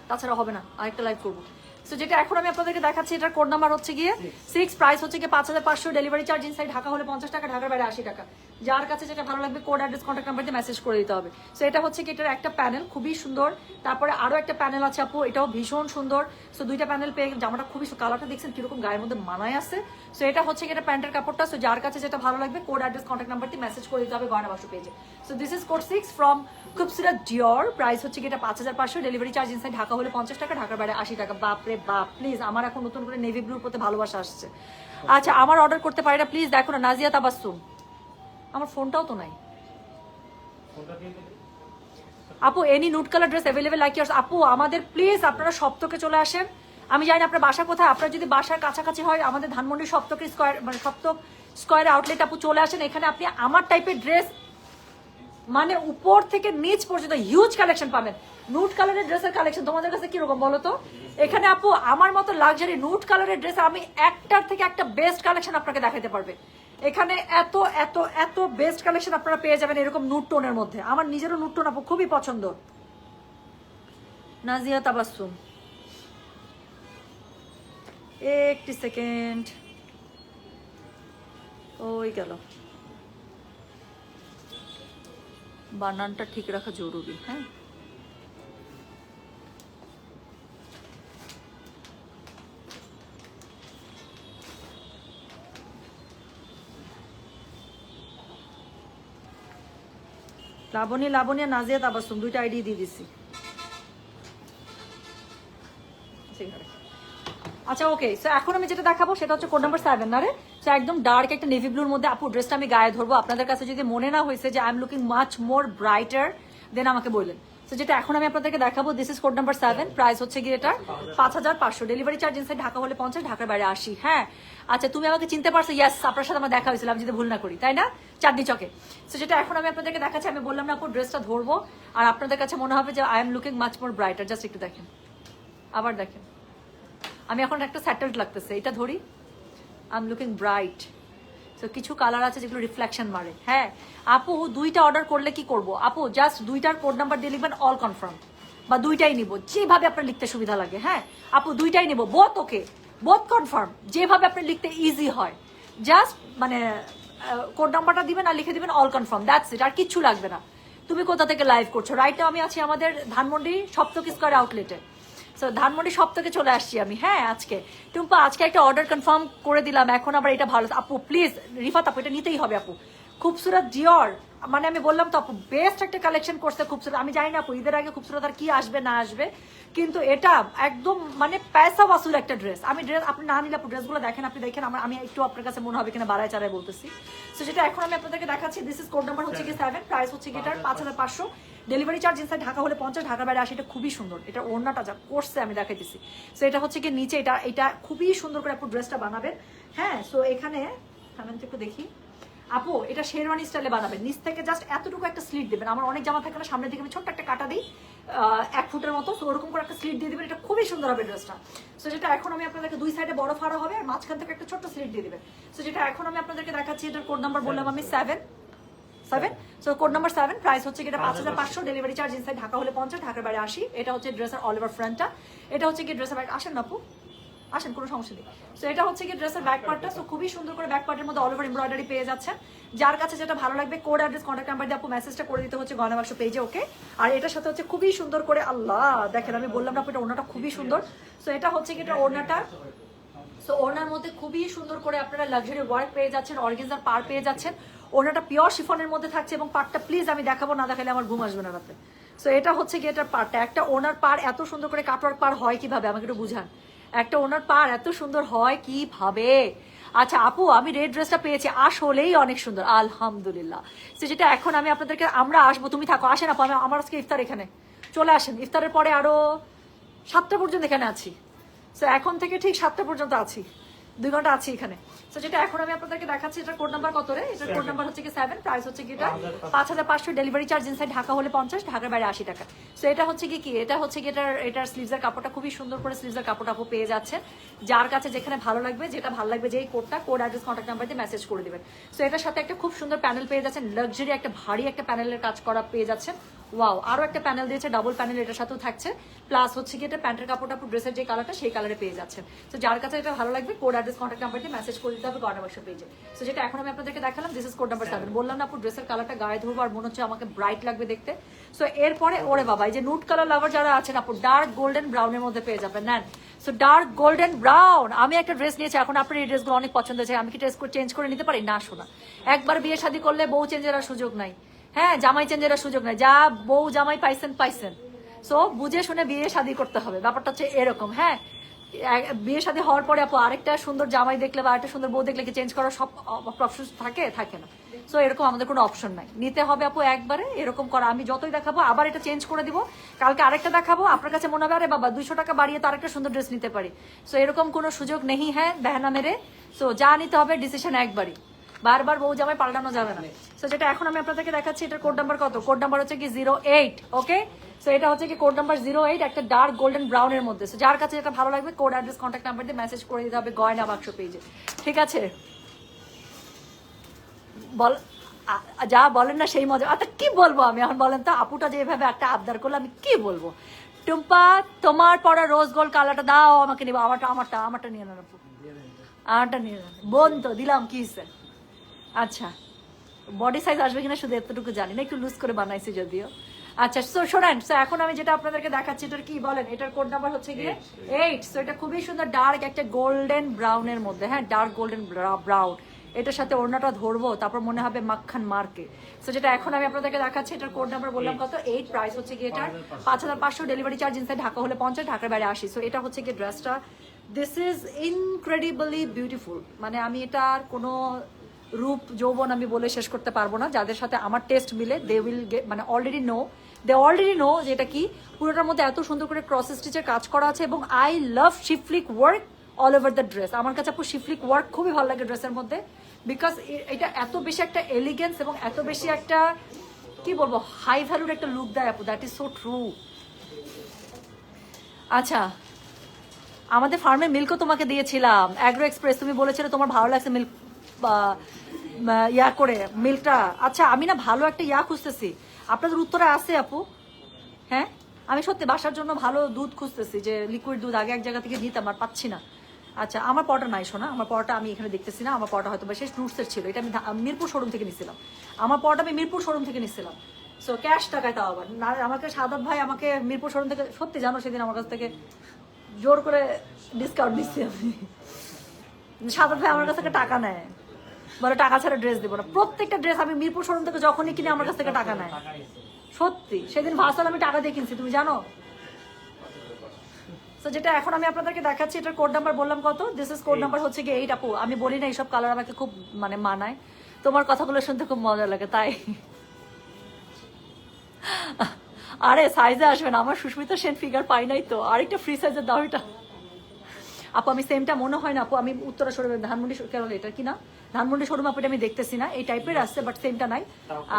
তাছাড়া হবে না, আরেকটা লাইভ করবো। সো যেটা এখন আমি আপনাদেরকে দেখাচ্ছি, এটার কোড নাম্বার হচ্ছে গিয়ে 6, প্রাইস হচ্ছে গিয়ে 5500, ডেলিভারি চার্জ ইনসাইড ঢাকা হলে 50 টাকা, ঢাকার বাইরে 80 টাকা। যার কাছে যেটা ভালো লাগবে কোড অ্যাড্রেস কন্ট্যাক্ট নাম্বার দিয়ে মেসেজ করে দিতে হবে। সো এটা হচ্ছে কি এটার একটা প্যানেল খুবই সুন্দর, তারপরে আরো একটা প্যানেল আছে আপু, এটাও ভীষণ সুন্দর। সো দুইটা প্যানেল পেয়ে জামাটা খুবই কালারটা দেখছেন কিরকম গায়ের মধ্যে মানায় আছে। সো এটা হচ্ছে কি এটা প্যান্টের কাপড়টা। সো যার কাছে যেটা ভালো লাগবে কোড অ্যাড্রেস কন্ট্যাক্ট নাম্বার দিয়ে মেসেজ করে দিতে হবে গয়না বাক্স পেজে। So this is code 6 from Khubsurat Dior, price হচ্ছে কি এটা 5500, ডেলিভারি চার্জ ইনসাইড ঢাকা হলে 50 টাকা, ঢাকার বাইরে 80 টাকা। বাপরে বাপ, প্লিজ আমার এখন নতুন করে নেভি ব্লুর প্রতি ভালোবাসা আসছে। আচ্ছা আমার অর্ডার করতে পারি না প্লিজ, দেখো না নাজিয়া তাবাসসুম, আমার ফোনটাও তো নাই আপু। Any nude colour dress available like years আপু, আমাদের প্লিজ আপনারা সপ্তকে চলে আসেন। আমি জানি আপনার বাসা কোথায়, আপনার যদি বাসার কাছাকাছি হয় আমাদের ধানমন্ডি সপ্তক স্কয়ার মানে সপ্তক স্কয়ার আউটলেট আপু চলে আসেন। এখানে আপনি আমার টাইপের ড্রেস মানে উপর থেকে নিচ পর্যন্ত হিউজ কালেকশন পাবেন। নুড কালারের ড্রেসের কালেকশন তোমাদের কাছে কিরকম বলো তো? এখানে আপু আমার মতো লাক্সারি নুড কালারের ড্রেস আমি একটার থেকে একটা বেস্ট কালেকশন আপনাকে দেখাতে পারবে। এখানে এত এত এত বেস্ট কালেকশন আপনারা পেয়ে যাবেন এরকম নুড টোনের মধ্যে। আমার নিজেরও নুড টোন আপু খুবই পছন্দ। নাজিয়া তাবাসসুম, একটি সেকেন্ড, ওই গেল, বানানটা ঠিক রাখা জরুরি। হ্যাঁ লাবণী, লাবণী আর নাজিয়া তাবাসসুম দুইটা আইডি দিয়ে দিছি। আচ্ছা ওকে, সো এখন আমি যেটা দেখাবো সেটা হচ্ছে কোড নাম্বার 7 না রে। সো একদম ডার্ক একটা নেভি ব্লুর মধ্যে আপু ড্রেসটা আমি গায়ে ধরবো। আপনাদের কাছে যদি মনে না হয়েছে যে I am looking much more brighter than আমাকে বললেন। সো যেটা এখন আমি আপনাদেরকে দেখাবো this is code number 7, price হচ্ছে গিয়ে এটা 5500, ডেলিভারি চার্জ ইনসাইড ঢাকা হলে 50, ঢাকার বাইরে 80। হ্যাঁ আচ্ছা তুমি আমাকে চিনতে পারছো? ইয়েস, আপনার সাথে আমার দেখা হয়েছিল আমি যদি ভুল না করি, তাই না? চাঁদনি চকে। সো যেটা এখন আমি আপনাদেরকে দেখাচ্ছি, আমি বললাম না আপু ড্রেসটা ধরবো আর আপনাদের কাছে মনে হবে যে I am looking much more brighter. Just একটু দেখেন, আবার দেখেন, আমি এখন একটা স্যাটেলড লাগতেছে, এটা ধরি, I am looking bright. So কিছু কালার আছে যেগুলো রিফ্লেকশন মারে। হ্যাঁ আপু দুইটা অর্ডার করলে কি করব আপু? জাস্ট দুইটার কোড নাম্বার দিয়ে লিখবেন অল কনফার্ম, বা দুইটাই নিব যেভাবে আপনার লিখতে সুবিধা লাগে। হ্যাঁ আপু দুইটাই নিব, বোথ ওকে, বোথ কনফার্ম, যেভাবে আপনার লিখতে ইজি হয়। জাস্ট মানে কোড নাম্বারটা দিবেন আর লিখে দিবেন অল কনফার্ম, দ্যাটস ইট, আর কিচ্ছু লাগবে না। তুমি কোথা থেকে লাইভ করছো? রাইট নাও আমি আছি আমাদের ধানমন্ডি সপ্তক স্কয়ার আউটলেটে। সো ধানমন্ডি সপ্তাহে চলে আসছি আমি। হ্যাঁ আজকে টুম্পা আজকে একটা অর্ডার কনফার্ম করে দিলাম, এখন আবার এটা ভালো আপু প্লিজ রিফাত আপু এটা নিতেই হবে আপু। খুবসুরত ডিওর, মানে আমি বললাম তো আপু বেস্ট একটা কালেকশন করছে খুবসুরত। আমি জানি না আপু ঈদের আগে খুবসুরত আর কি আসবে না আসবে, কিন্তু এটা একদম মানে পয়সা ওয়াসুল একটা ড্রেস। আমি ড্রেস আপনি না নিলে আপু ড্রেসগুলো দেখেন, আপনি দেখেন আমি একটু আপনার কাছে মনে হবে কিনা বাড়ায় চারায় বলতেছি। সো যেটা এখন আমি আপনাদেরকে দেখাচ্ছি দিস ইজ কোড নাম্বার হচ্ছে কি 7, প্রাইস হচ্ছে কি এটার 5500, ডেলিভারি চার্জ ইনসাইড ঢাকা হলে 50, ঢাকার বাইরে 80। এটা খুবই সুন্দর, এটা ওড়নাটা যা করছে আমি দেখাইতেছি। সো এটা হচ্ছে কি নিচে এটা খুবই সুন্দর করে আপু ড্রেসটা বানাবেন। হ্যাঁ সো এখানে আমি একটু দেখি আপু, এটা শেরওয়ানি স্টাইলে বানাবেন। নিচ থেকে জাস্ট এতটুকু একটা স্লিট দেবেন। আমার অনেক জামা থাকে না, সামনের দিকে আমি ছোট্ট একটা কাটা দিই 1 ফুটের মতো, সো ওরকম করে একটা স্লিট দিয়ে দিবেন, এটা খুবই সুন্দর হবে ড্রেসটা। সো যেটা এখন আমি আপনাদেরকে দুই সাইডে বড় ফাড়া হবে আর মাঝখান থেকে একটা ছোট্ট স্লিট দিয়ে দিবেন। সো যেটা এখন আমি আপনাদেরকে দেখাচ্ছি, এটার কোড নাম্বার বললাম আমি 7। সো কোড নাম্বার 7, প্রাইস হচ্ছে এটা 5500, ডেলিভারি চার্জ ইনসাইড ঢাকা হলে 50, ঢাকার বাইরে 80। এটা হচ্ছে ড্রেসের অল ওভার ফ্রন্টটা, এটা হচ্ছে কি ড্রেসের ব্যাক। আসেন না আপু আসেন, কোনো সমস্যা নেই। সো এটা হচ্ছে কি ড্রেসের ব্যাক পার্টটা। সো খুবই সুন্দর করে ব্যাক পার্টের মধ্যে অল ওভার এমব্রয়ডারি পেয়ে যাচ্ছে। যার কাছে যেটা ভালো লাগবে কোড অ্যাড্রেস কন্ট্যাক্ট নাম্বার দিয়ে আপু মেসেজটা করে দিতে হচ্ছে গয়না বাক্স পেজে। ওকে, আর এটার সাথে হচ্ছে খুবই সুন্দর করে আল্লাহ দেখেন, আমি বললাম না আপু এটা ওড়নাটা খুবই সুন্দর। সো এটা হচ্ছে কি এটা ওড়নাটা। সো ওড়নার মধ্যে খুবই সুন্দর করে আপনারা লাক্সারি ওয়ার্ক পেয়ে যাচ্ছেন, অর্গানজার পার পেয়ে যাচ্ছেন। ওড়নাটা পিওর শিফনের মধ্যে থাকছে এবং পাটটা প্লিজ আমি দেখাবো, না দেখালে আমার ঘুম আসবে না রাতে। সো এটা হচ্ছে কি এটার পাটটা, একটা ওড়নার পার এত সুন্দর করে কাটওয়ার্ক পার হয় কিভাবে আমাকে একটু বুঝান। একটা ওড়নার পার এত সুন্দর হয় কিভাবে? আচ্ছা আপু আমি রেড ড্রেসটা পেয়েছি, আসলেই অনেক সুন্দর আলহামদুলিল্লাহ। সো যেটা এখন আমি আপনাদেরকে, আমরা আসবো, তুমি থাকো, আসেন আপু, আমার আজকে ইফতার এখানে চলে আসেন। ইফতারের পরে আরো 7টা পর্যন্ত এখানে আছি। সো এখন থেকে ঠিক 7টা পর্যন্ত আছি, 2 ঘন্টা আছি এখানে। সো যেটা এখন আমি আপনাদেরকে দেখাচ্ছি, এটার কোড নাম্বার কত রে? এটার কোড নাম্বার হচ্ছে কি 7, প্রাইস হচ্ছে কি এটা 5500, ডেলিভারি চার্জ ইনসাইড ঢাকা হলে 50, ঢাকার বাইরে 80 টাকা। সো এটা হচ্ছে কি এটা হচ্ছে কি এটার স্লিভসের কাপড়টা খুবই সুন্দর করে স্লিভসের কাপড়টা আপু পেয়ে যাচ্ছে। যার কাছে যেখানে ভালো লাগবে, যেটা ভালো লাগবে, যেই কোডটা কোড অ্যাড্রেস কন্ট্যাক্ট নাম্বার দিয়ে মেসেজ করে দিবেন। সো এটার সাথে একটা খুব সুন্দর প্যানেল পেয়ে যাচ্ছেন, লাক্সারি একটা ভারী একটা প্যানেলের কাজ করা পেয়ে যাচ্ছেন। ওয়াও, আরো একটা প্যানেল দিয়েছে, ডাবল প্যানেল এটার সাথেও থাকছে, প্লাস হচ্ছে কি এটা প্যান্টের কাপড়টা ড্রেসের যে কালারটা সেই কালারে পেয়ে যাচ্ছেন। তো যার কাছে এটা ভালো লাগবে কোড অ্যাড্রেস কন্ট্যাক্ট নাম্বার দিয়ে মেসেজ করে দিতে হবে গয়না বাক্স পেজে। তো যেটা এখন আমি আপনাদেরকে দেখালাম, দিস ইজ কোড নাম্বার 7। বললাম না আপু ড্রেসের কালারটা গায়ে ধরবো আর মনে হচ্ছে আমাকে ব্রাইট লাগবে দেখতে। সো এরপরে ওরে বাবা, এই যে নুট কালার লাভার যারা আছেন আপু, ডার্ক গোল্ডেন ব্রাউনের মধ্যে পেয়ে যাবেন। নেন, সো ডার্ক গোল্ডেন ব্রাউন। আমি একটা ড্রেস নিয়েছি, এখন আপনার এই ড্রেসগুলো অনেক পছন্দ হয়েছে, আমি কি চেঞ্জ করে নিতে পারি? না শোনা, একবার বিয়ে শাদী করলে বউ চেঞ্জের আর সুযোগ নাই। হ্যাঁ, জামাই চেঞ্জের আর সুযোগ নাই, যা বউ জামাই পাইছেন। সো বুঝে শুনে বিয়ে শাদী করতে হবে, ব্যাপারটা হচ্ছে এরকম। হ্যাঁ, বিয়ে শাদী হওয়ার পরে আপু আরেকটা সুন্দর জামাই দেখলে বা আরেকটা সুন্দর বউ দেখলে কি চেঞ্জ করার সব অপশন থাকে না। সো এরকম আমাদের কোনো অপশন নাই, নিতে হবে আপু একবারে এরকম করা। আমি যতই দেখাবো আবার এটা চেঞ্জ করে দিব, কালকে আরেকটা দেখাবো, আপনার কাছে মনে হবে আরে বাবা 200 টাকা বাড়িয়ে তো আরেকটা সুন্দর ড্রেস নিতে পারি। সো এরকম কোনো সুযোগ নেই, হ্যাঁ বেহানা মেরে। সো যা নিতে হবে ডিসিশন একবারই, বারবার বউ জামাই পাল্টানো যাবে না। সো যেটা এখন আমি আপনাদেরকে দেখাচ্ছি, এটার কোড নাম্বার কত? কোড নাম্বার হচ্ছে কি 08। ওকে, সো এটা হচ্ছে কি কোড নাম্বার 08, একটা ডার্ক গোল্ডেন ব্রাউনের মধ্যে। সো যার কাছে যেটা ভালো লাগবে কোড অ্যাড্রেস কন্ট্যাক্ট নাম্বার দিয়ে মেসেজ করে দিতে হবে গয়না বাক্স পেজে, ঠিক আছে? বল, যা বলেন না সেই মজা। আচ্ছা কি বলবো আমি এখন, বলেন তো? আপুটা যেভাবে একটা আবদার করলো আমি কি বলবো? টুম্পা তোমার পরা রোজ গোল্ড কালারটা দাও আমাকে, নিবো। আমারটা নিয়ে নেন আপু, আমারটা নিয়ে নেন। বোন তো দিলাম, কি হয়েছে? আচ্ছা, বডি সাইজ আসবে কিনা শুধু এতটুকু জানি না, একটু লুজ করে বানাইছি যদিও। আচ্ছা, সো শোনেন, সো এখন আমি যেটা আপনাদেরকে দেখাচ্ছি এটার কি বলেন, এটার কোড নাম্বার হচ্ছে গিয়ে 8। সো এটা খুবই সুন্দর ডার্ক একটা গোল্ডেন ব্রাউনের মধ্যে। হ্যাঁ, ডার্ক গোল্ডেন ব্রাউন, এটার সাথে ওড়নাটা ধরবো, তারপর মনে হবে মাখন মার্কে। সো যেটা এখন আমি আপনাদেরকে দেখাচ্ছি, এটার কোড নাম্বার বললাম কত? 8। প্রাইস হচ্ছে গিয়ে এটার 5500, ডেলিভারি চার্জ ইনসাইড ঢাকা হলে 50, ঢাকার বাইরে 80। সো এটা হচ্ছে গিয়ে ড্রেসটা, দিস ইজ ইনক্রেডিবলি বিউটিফুল। মানে আমি এটার কোনো রূপ যৌবন আমি বলে শেষ করতে পারবো না। যাদের সাথে আমার টেস্ট মিলে দে উইল গেট, মানে অলরেডি নো যে এটা কি। পুরোটার মধ্যে এত সুন্দর করে ক্রস স্টিচের কাজ করা আছে, এবং আই লাভ শিফলিক work all over the dress. আমার কাছে আপু শিফলিক ওয়ার্ক খুবই ভালো লাগে ড্রেসের মধ্যে, বিকজ এটা এত বেশি একটা এলিগেন্স এবং এত বেশি একটা কি বলবো হাই ভ্যালুর একটা লুক দেয় আপু, দ্যাট ইজ সো ট্রু। আচ্ছা, আমাদের ফার্মে মিল্কও তোমাকে দিয়েছিলাম, অ্যাগ্রো এক্সপ্রেস, তুমি বলেছিলে তোমার ভালো লাগছে মিল্ক ইয়া করে মিল্কটা। আচ্ছা, আমি না ভালো একটা ইয়া খুঁজতেছি, আপনাদের উত্তরে আছে আপু? হ্যাঁ, আমি সত্যি বাসার জন্য ভালো দুধ খুঁজতেছি, যে লিকুইড দুধ আগে এক জায়গা থেকে নিতাম আর পাচ্ছি না। আচ্ছা, আমার পরটা নাই শোনা, আমার পরটা আমি এখানে দেখতেছি না, আমার পরটা হয়তো শেষ রুটসের ছিল, এটা আমি মিরপুর শোরুম থেকে নিছিলাম। আমার পরটা আমি মিরপুর শোরুম থেকে নিছিলাম, সো ক্যাশ টাকায় তাও আবার না। আমাকে সাদাত ভাই আমাকে মিরপুর শোরুম থেকে, সত্যি জানো সেদিন আমার কাছ থেকে জোর করে ডিসকাউন্ট দিচ্ছি আমি। সাদাত ভাই আমার কাছ থেকে টাকা নেয়, বলে টাকা ছাড়া ড্রেস দেবো না। প্রত্যেকটা ড্রেস আমি মিরপুর শোরুম থেকে যখনই কিনে আমার কাছ থেকে টাকা নেয়, সত্যি। সেদিন ভার্সাল আমি টাকা দিয়ে কিনছি, তুমি জানো। তো যেটা এখন আমি আপনাদেরকে দেখাচ্ছি, এটার কোড নাম্বার বললাম কত? দিস ইজ কোড নাম্বার হচ্ছে কি 8 আপু। আমি বলি না এইসব কালার আমাকে খুব মানে মানায়, তোমার কথাগুলো শুনতে খুব মজা লাগে তাই। আরে সাইজে আসবে না, আমার সুস্মিতা সেন ফিগার পাই নাই তো, আরেকটা ফ্রি সাইজের দাও এটা আপু। আমি সেমটা মনে হয় না আপু, আমি উত্তরা শোরুমে ধানমন্ডি কেরল, এটা কি না ধানমন্ডি শোরুম আপু, এটা আমি দেখতেছি না, এই টাইপের আসছে বাট সেমটা নাই।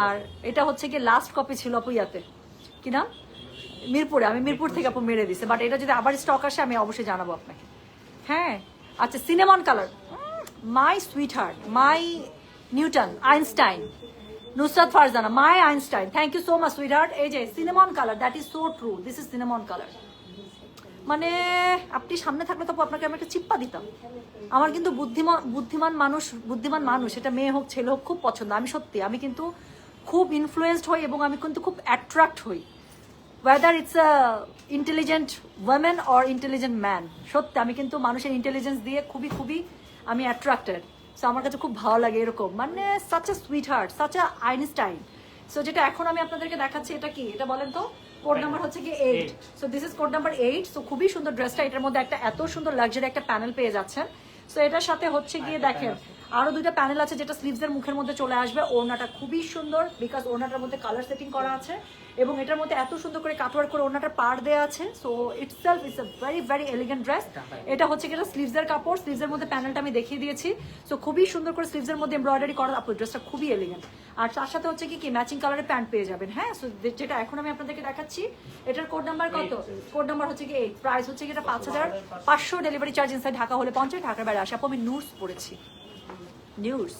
আর এটা হচ্ছে কি লাস্ট কপি ছিল আপু ইয়াতে, কি না মিরপুরে, আমি মিরপুর থেকে আপু মেরে দিছে, বাট এটা যদি আবার স্টক আসে আমি অবশ্যই জানাবো আপনাকে। হ্যাঁ, আচ্ছা, cinnamon colour, my sweet heart, my Newton Einstein, Nusrat Farzana, my Einstein, thank you so much sweet heart. এই যে cinnamon colour, that is so true, this is cinnamon colour. মানে আপনি সামনে থাকলে তো আপনাকে আমি একটা চিপ্পা দিতাম। আমার কিন্তু বুদ্ধিমান মানুষ, এটা মেয়ে হোক ছেলে হোক, খুব পছন্দ। আমি সত্যি, আমি কিন্তু খুব ইনফ্লুয়েসড হই এবং আমি কিন্তু খুব অ্যাট্রাক্ট হই, whether it's a intelligent women or intelligent man. সত্যি আমি কিন্তু মানুষের ইন্টেলিজেন্স দিয়ে খুবই আমি অ্যাট্রাক্টেড। সো আমার কাছে খুব ভালো লাগে এরকম, মানে such a sweet heart, such a Einstein. So যেটা এখন আমি আপনাদেরকে দেখাচ্ছি, এটা কি, এটা বলেন তো? কোড নাম্বার হচ্ছে কি 8। So this is code number 8। So খুবই সুন্দর ড্রেসটা, এটার মধ্যে একটা এত সুন্দর লাক্সারি একটা প্যানেল পেয়ে যাচ্ছেন। সো এটার সাথে হচ্ছে গিয়ে দেখেন আরো দুইটা প্যানেল আছে, যেটা স্লিভসের মুখের মধ্যে চলে আসবে। ওড়নাটা খুবই সুন্দর, বিকজ ওড়নাটার মধ্যে কালার সেটিং করা আছে, এবং এটার মধ্যে এত সুন্দর করে কাটওয়ার্ক করে ওড়নাটার পাড় দেওয়া আছে। So itself it's a very elegant dress. এটা হচ্ছে কি স্লিভসের কাপড়, স্লিভসের মধ্যে প্যানেলটা আমি দেখিয়ে দিয়েছি। সো খুবই সুন্দর করে স্লিভসের মধ্যে এমব্রয়ডারি করা আপু, ড্রেসটা খুবই এলিগেন্ট। আর তার সাথে হচ্ছে কি ম্যাচিং কালারের প্যান্ট পেয়ে যাবেন। হ্যাঁ, সো যেটা এখন আমি আপনাদেরকে দেখাচ্ছি, এটার কোড নাম্বার কত? কোড নাম্বার হচ্ছে কি 8। প্রাইস হচ্ছে কি এটা 5500, ডেলিভারি চার্জ ইনসাইড ঢাকা হলে 50, ঢাকার বাইরে আসে। আপু আমি নিউজ পড়েছি, নিউজ।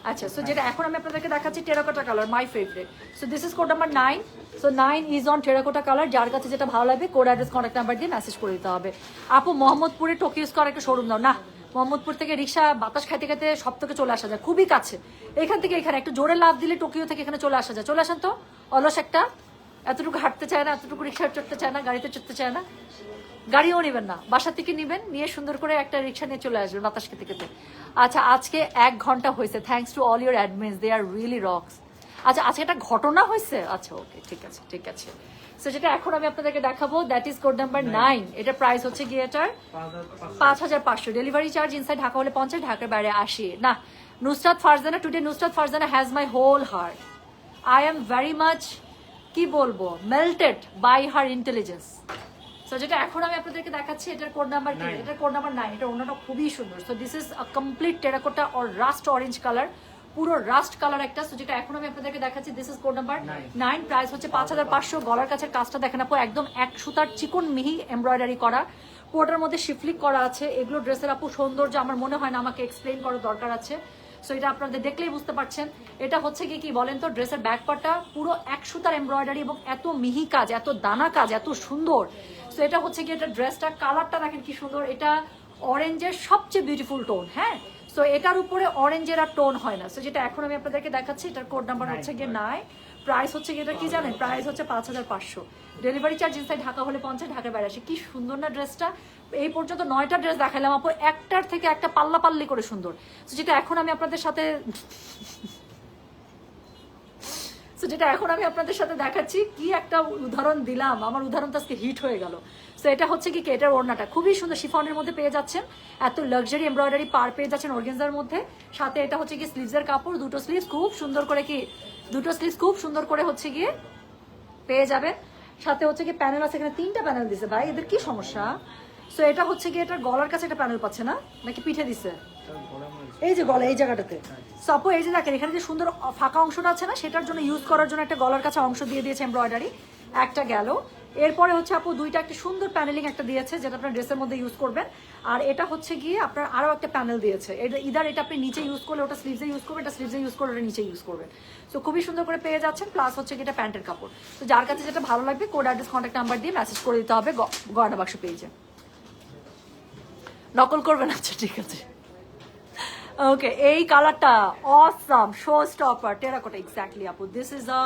আচ্ছা, সো যেটা এখন আমি আপনাদেরকে দেখাচ্ছি terracotta colour, my favourite. So this is code number 9। So 9 is on terracotta colour. যার কাছে যেটা ভালো লাগবে কোড অ্যাড্রেস কন্ট্যাক্ট নাম্বার দিয়ে মেসেজ করে দিতে হবে। আপু মোহাম্মদপুরে টোকিও স্কোয়ার একটা শোরুম দাও না, মোহাম্মদপুর থেকে রিক্সা বাতাস খাইতে খাইতে সব থেকে চলে আসা যায়, খুবই কাছে। এখান থেকে এখানে একটু জোরে লাভ দিলে টোকিও থেকে এখানে চলে আসা যায়। চলে আসেন তো, অলস একটা, এতটুকু হাঁটতে চায় না, এতটুকু রিক্সা চড়তে চায় না, গাড়িতে চড়তে চায় না, গাড়িও নেবেন না, বাসা থেকে নেবেন, নিয়ে সুন্দর করে একটা রিক্সা নিয়ে চলে আসবেন বাতাস খেতে খেতে। আচ্ছা, আজকে 1 ঘন্টা হয়েছে, thanks to all your admins, they are really rocks. আচ্ছা, আজকে একটা ঘটনা হয়েছে। আচ্ছা ওকে, ঠিক আছে ঠিক আছে। সো যেটা এখন আমি আপনাদেরকে দেখাবো দ্যাট ইজ কোড নাম্বার 9। এটা প্রাইস হচ্ছে গিয়ে এটার 5500। ডেলিভারি চার্জ ইনসাইড ঢাকা হলে 50, ঢাকার বাইরে 80। না, Nusrat Farzana, today Nusrat Farzana has my whole heart. I am very much, কি বলবো, melted by her intelligence. So যেটা এখন আমি আপনাদেরকে দেখাচ্ছি এটার কোড নাম্বার কি, এটার কোড নাম্বার 9। এটা অন্যটা খুবই সুন্দর। So this is a complete terracotta or rushed orange colour, পুরো রাস্ট কালার একটা। সো যেটা এখন আমি আপনাদেরকে দেখাচ্ছি this is code number 9। Price হচ্ছে 5500। গলার কাছের কাজটা দেখেন আপু, একদম 1 সুতার চিকন মিহি এমব্রয়ডারি করা, পুরোটার মধ্যে শিফলিক করা আছে। এগুলো ড্রেসের আপু সৌন্দর্য আমার মনে হয় না আমাকে এক্সপ্লেইন করার দরকার আছে। সো এটা আপনাদের দেখলেই বুঝতে পারছেন। এটা হচ্ছে কি বলেন তো, ড্রেসের ব্যাক পার্টটা পুরো 1 সুতার এমব্রয়ডারি এবং এত মিহি কাজ, এত দানা কাজ, এত সুন্দর। সো এটা হচ্ছে কি, এটা ড্রেসটা কালারটা দেখেন কি সুন্দর। এটা অরেঞ্জের সবচেয়ে বিউটিফুল টোন, হ্যাঁ। সো এটার উপরে অরেঞ্জের আর টোন হয় না। সো যেটা এখন আমি আপনাদেরকে দেখাচ্ছি এটার কোড নাম্বার হচ্ছে গিয়ে 9। প্রাইস হচ্ছে গিয়ে, এটা কি জানেন, প্রাইস হচ্ছে 5500। ডেলিভারি চার্জ ইনসাইড ঢাকা হলে 50, ঢাকার বাইরে 80। কি সুন্দর না ড্রেসটা। এই পর্যন্ত 9টা ড্রেস দেখালাম আপু, একটার থেকে একটা পাল্লা পাল্লি করে সুন্দর। সো যেটা এখন আমি আপনাদের সাথে দেখাচ্ছি, কি একটা উদাহরণ দিলাম, আমার উদাহরণটা আজকে হিট হয়ে গেল। সো এটা হচ্ছে কি, এটার ওড়নাটা খুবই সুন্দর শিফনের মধ্যে পেয়ে যাচ্ছেন, এত লাক্সারি এমব্রয়ডারি পার পেয়ে যাচ্ছেন অর্গানজার মধ্যে। সাথে এটা হচ্ছে কি স্লিভসের কাপড়, দুটো স্লিভস খুব সুন্দর করে হচ্ছে গিয়ে পেয়ে যাবেন। সাথে হচ্ছে কি প্যানেল আছে, এখানে 3টা প্যানেল দিছে ভাই, এদের কি সমস্যা। সো এটা হচ্ছে কি, এটার গলার কাছে একটা প্যানেল পাচ্ছে না, নাকি পিঠে দিছে, এই যে গলা এই জায়গাটাতে। সপো এই যে দেখেন, এখানে যে সুন্দর ফাঁকা অংশটা আছে না, সেটার জন্য ইউজ করার জন্য একটা গলার কাছে অংশ দিয়ে দিয়েছে এমব্রয়ডারি, একটা গেল। এরপরে হচ্ছে আপু 2টা একটা সুন্দর প্যানেলিং একটা দিয়েছে, যেটা আপনার ড্রেসের মধ্যে ইউজ করবেন। আর এটা হচ্ছে গিয়ে আপনার আরো একটা প্যানেল দিয়েছে, এটা ইদার এটা আপনি নিচে ইউজ করলে ওটা স্লিভসে ইউজ করবেন, এটা স্লিভসে ইউজ করলে ওটা নিচে ইউজ করবেন। সো খুবই সুন্দর করে পেয়ে যাচ্ছেন। প্লাস হচ্ছে কি এটা প্যান্টের কাপড়। তো যার কাছে যেটা ভালো লাগবে কোড অ্যাড্রেস কন্ট্যাক্ট নাম্বার দিয়ে মেসেজ করে দিতে হবে গয়না বাক্স পেজে। নকল করবেন, আচ্ছা ঠিক আছে। ওকে, এই কালারটা awesome, show stopper terracotta, exactly আপু, this is a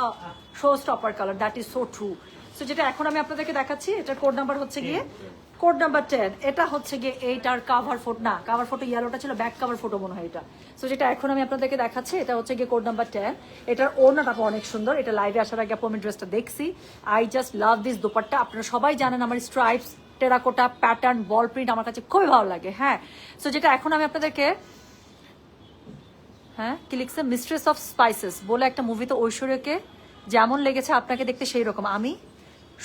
show stopper colour, that is so true. So যেটা এখন আমি আপনাদেরকে দেখাচ্ছি এটার কোড নাম্বার হচ্ছে গিয়ে কোড নাম্বার 10। এটা হচ্ছে গিয়ে এইটার কাভার ফটো, না কাভার ফটো ইয়েলোটা ছিল, ব্যাক কাভার ফটো মনে হয় এটা। সো যেটা এখন আমি আপনাদেরকে দেখাচ্ছি এটা হচ্ছে গিয়ে কোড নাম্বার 10। এটার ওড়নাটা অনেক সুন্দর। এটা লাইভে আসার আগে আপু আমি ড্রেসটা দেখছি, I just love this dupatta. আপনারা সবাই জানেন আমার স্ট্রাইপস, টেরাকোটা প্যাটার্ন, বল প্রিন্ট আমার কাছে খুবই ভালো লাগে, হ্যাঁ। সো যেটা এখন আমি আপনাদেরকে, হ্যাঁ কি লিখছে, মিস্ট্রেস অফ স্পাইসেস বলে একটা মুভিতে ঐশ্বর্যকে যেমন লেগেছে আপনাকে দেখতে সেই রকম। আমি